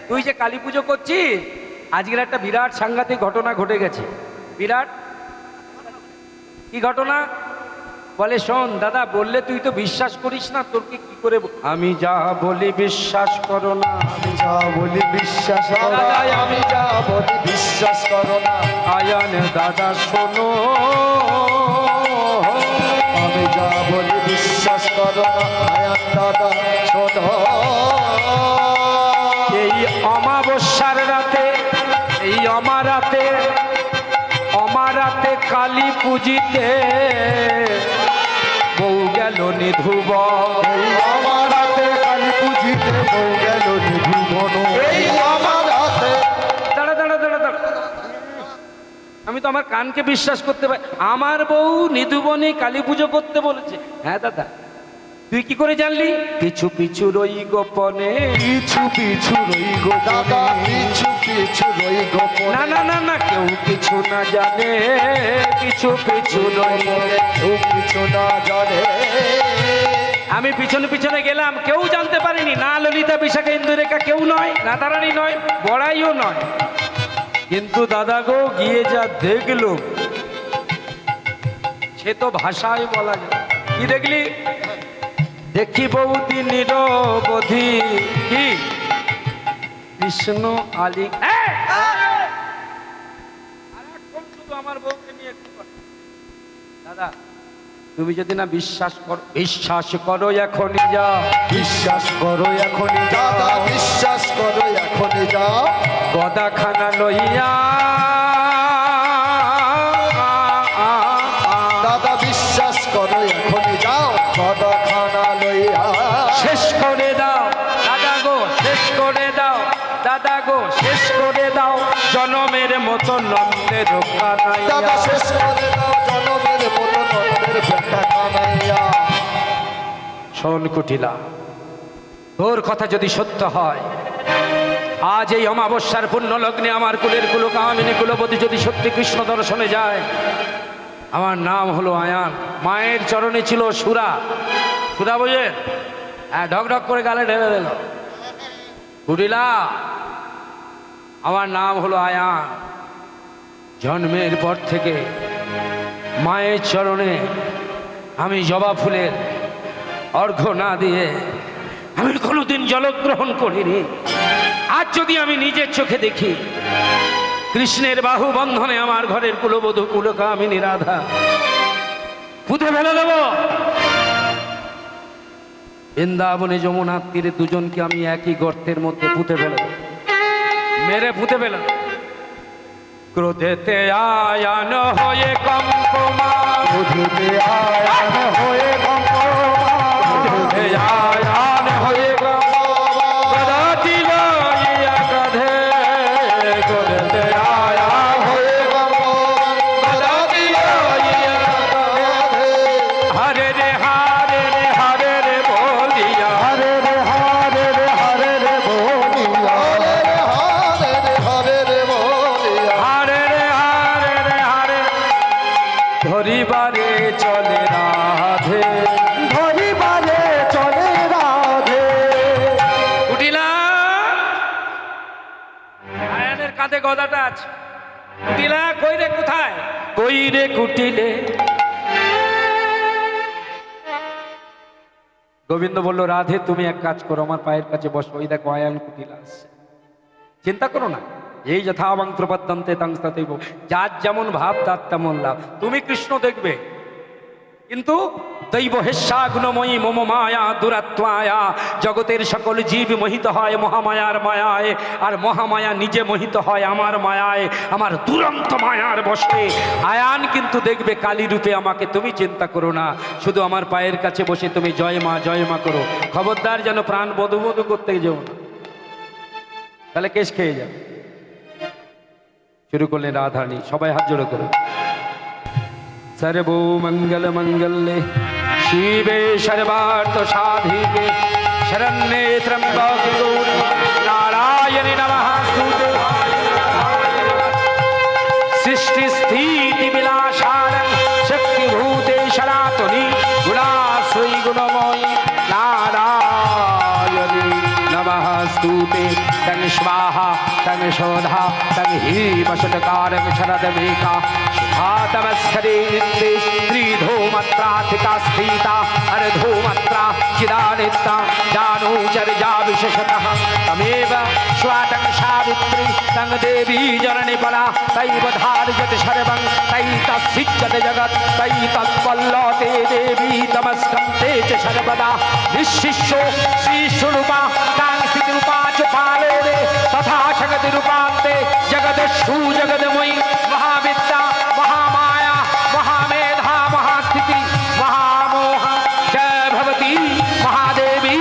তুই যে কালী পুজো করছিস, আজকের একটা বিরাট সাংঘাতিক ঘটনা ঘটে গেছে। বিরাট কি ঘটনা? বলে, শোন দাদা, বললে তুই তো বিশ্বাস করিস না, তোরকে কি করে আমি যা বলি বিশ্বাস করো না, আমি যা বলি বিশ্বাস করো না, দাদা, আমি যা বলি বিশ্বাস করো না, আয়ান দাদা শোনো, আমি যা বলি বিশ্বাস করো না, আয়ান দাদা শোনো। এই অমাবস্যার রাতে, এই অমারাতে, অমারাতে কালী পুজিতে বউ গেল নিধুব, এই আমার হাতে কালী পুজিতে বউ গেল নিভুবন, এই আমার হাতে দাঁড়া দাঁড়া দাঁড়া দাঁড়া, আমি তো আমার কানকে বিশ্বাস করতে পারি। আমার বউ নিধুবনে কালী পুজো করতে বলেছে? হ্যাঁ দাদা, তুই কি করে জানলি? পিছু পিছু রই গোপনে, পিছু পিছু রই গো দাদা, পিছু পিছু রই গোপনে, না না না না, কেউ কিছু না জানে, পিছু পিছু রই। কেউ কিছু না জানে। আমি পিছনে পিছনে গেলাম, কেউ জানতে পারিনি, না ললিতা, বিশাখা, ইন্দুরেখা, কেউ নয়, রাধারানী নয়, বড়াইও নয়। কিন্তু দাদা গো, গিয়ে যা দেখলো সে তো ভাষায় বলা যায়। কি দেখলি? দেখি বৌদি নিরবধি, কি কৃষ্ণ আলী, শুধু আমার বউকে নিয়ে একটু কথা। দাদা, তুমি যদি না বিশ্বাস করো, বিশ্বাস করো এখনই যা, বিশ্বাস করো এখনই দাদা, বিশ্বাস করো এখনই যা, গদাখানা লইয়া, দাদা বিশ্বাস করো এখনই যাও, গদাখানা লইয়া, শেষ করে দাও দাদা গো, শেষ করে দাও দাদা গো, শেষ করে দাও জনমের মতো নন্দের দাদা কানাইয়া। শেষ করে দাও জনমের মতো নন্দের বেটা কানাইয়া। শোন কুটিলা, তোর কথা যদি সত্য হয়, আজ এই অমাবস্যার পুণ্য লগ্নে আমার কুলের কুলকামিনী কুলবতী যদি সত্যি কৃষ্ণ দর্শনে যায়, আমার নাম হলো আয়ান, মায়ের চরণে ছিল সুরা, সুরা বোঝেন? হ্যাঁ, ঢক ঢক করে গালে ঢেলে দিল। কুটিলা, আমার নাম হলো আয়ান, জন্মের পর থেকে মায়ের চরণে আমি জবা ফুলের অর্ঘ্য না দিয়ে আমি কোনোদিন জলগ্রহণ করিনি। আজ যদি আমি নিজের চোখে দেখি কৃষ্ণের বাহু বন্ধনে আমার ঘরের কুলবধূ কুলকামিনী রাধা পুঁতে ফেলে দেব। বৃন্দাবনে যমুনার তীরে দুজনকে আমি একই গর্তের মধ্যে পুঁতে ফেলে দেব, মেরে পুঁতে ফেলে দেব। ক্রোধেতে আয়ান হয়ে কম্পমান, বুঝতে আয়ান হয়ে কম্পমান, ক্রোধে আয়ান হয়ে গদাটি লইয়া কাঁধে, ক্রোধেতে আয়ান হয়ে কম্পমান, গদাটি লইয়া রাধে। হরে রে হরে রে হরে রে বলিয়া, হরে রে হরে রে হরে রে বলিয়া, হরে রে হরে রে হরে রে বলিয়া, হরে রে হরে রে হরে ধরিবারে চলে রাধে, ধরিবারে চলে রাধে। কুটিলা আয়ানের কাঁধে গদাটা আছে। কুটিলা কই রে, কোথায় কই রে কুটিলে? গোবিন্দ বলল, রাধে তুমি এক কাজ করো, আমার পায়ের কাছে বসো। ওই দেখো আয়ান কুটিলা আসছে, চিন্তা করো না। এই যথামন্ত্র পদ্যন্তে তাংস্তাতেব, যার যেমন ভাব তার তেমন লাভ। তুমি কৃষ্ণ দেখবে, কিন্তু দৈব হেস্যা গুণময়ী মম মায়া দুরাত্মায়া, জগতের সকল জীব মোহিত হয় মহামায়ার মায়ায়, আর মহামায়া নিজে মোহিত হয় আমার মায়ায়, আমার দুরন্ত মায়ার বশে। আয়ান কিন্তু দেখবে কালী রূপে আমাকে। তুমি চিন্তা করো না, শুধু আমার পায়ের কাছে বসে তুমি জয় মা করো। খবরদার যেন প্রাণ বধু বধু করতে যেও না, তাহলে কেশ খেয়ে যাবে। শুরু করলেন রাধারানী, সবাই হাত জোড়ো করো। সর্বো মঙ্গল মঙ্গলে শিবে সর্বার্থ সাধিকে শরণ্যে ত্র্যম্বকে গৌরি নারায়ণে নমঃস্তুতে। সৃষ্টি স্থিতি বিলাসারং শক্তিভূতে সনাতনী গুণাশ্রী গুণময়ী নারায়ণে নমঃস্তুতে। তং স্বাহা তং শোধা তং হিমশতকারং শরদমেকা शुभातमस्करे नित्ये त्रिधूमत्राथिका स्थिता अर्धूमत्रा चिदानिता जानूचर्या विशेषतः तमेव स्वातं सावित्री तं देवी जननी परा तैव धार्यते सर्वं तैतस्सिज्यते जगत् तैतत्पल्लते देवी तमस्कन्ते च सर्वदा निःशिष्यो श्रीस्वरूपा तां स्थितिरूपा च पालोदे तथा शक्तिरूपान्ते जगदस्सु जगदमयी महाविद्या महामाया महामेधा महास्थिति महामोह जय भवती महादेवी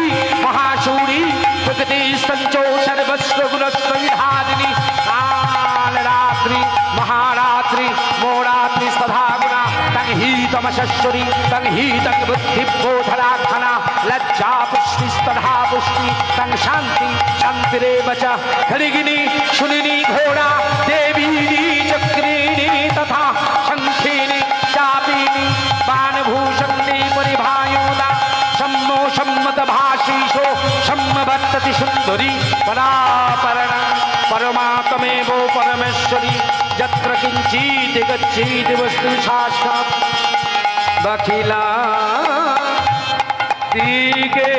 महाशूरी प्रकृति संचो सर्वस्व गुणस्व विधादिनी कालरात्रि महारात्रि मोरात्रि सदा गुणा तं ही तमशश्वरी तं ही तं बुद्धिबोधराघना लज्जा पुष्टि स्तधा पुष्टि तं शांति शांतिरेव च खड्गिनी शूलिनी घोड़ा देवी चक्रिणी तथा शंखिनी चापिनी बाणभूषणी परिभायुना सम्मो सम्मत भाषीषो सम्मवर्तति सुंदरी परापरण परमात्मेवो परमेश्वरी यत्र किंचित् गच्छेत् वस्तु शास्त्रम् बखिला दिगे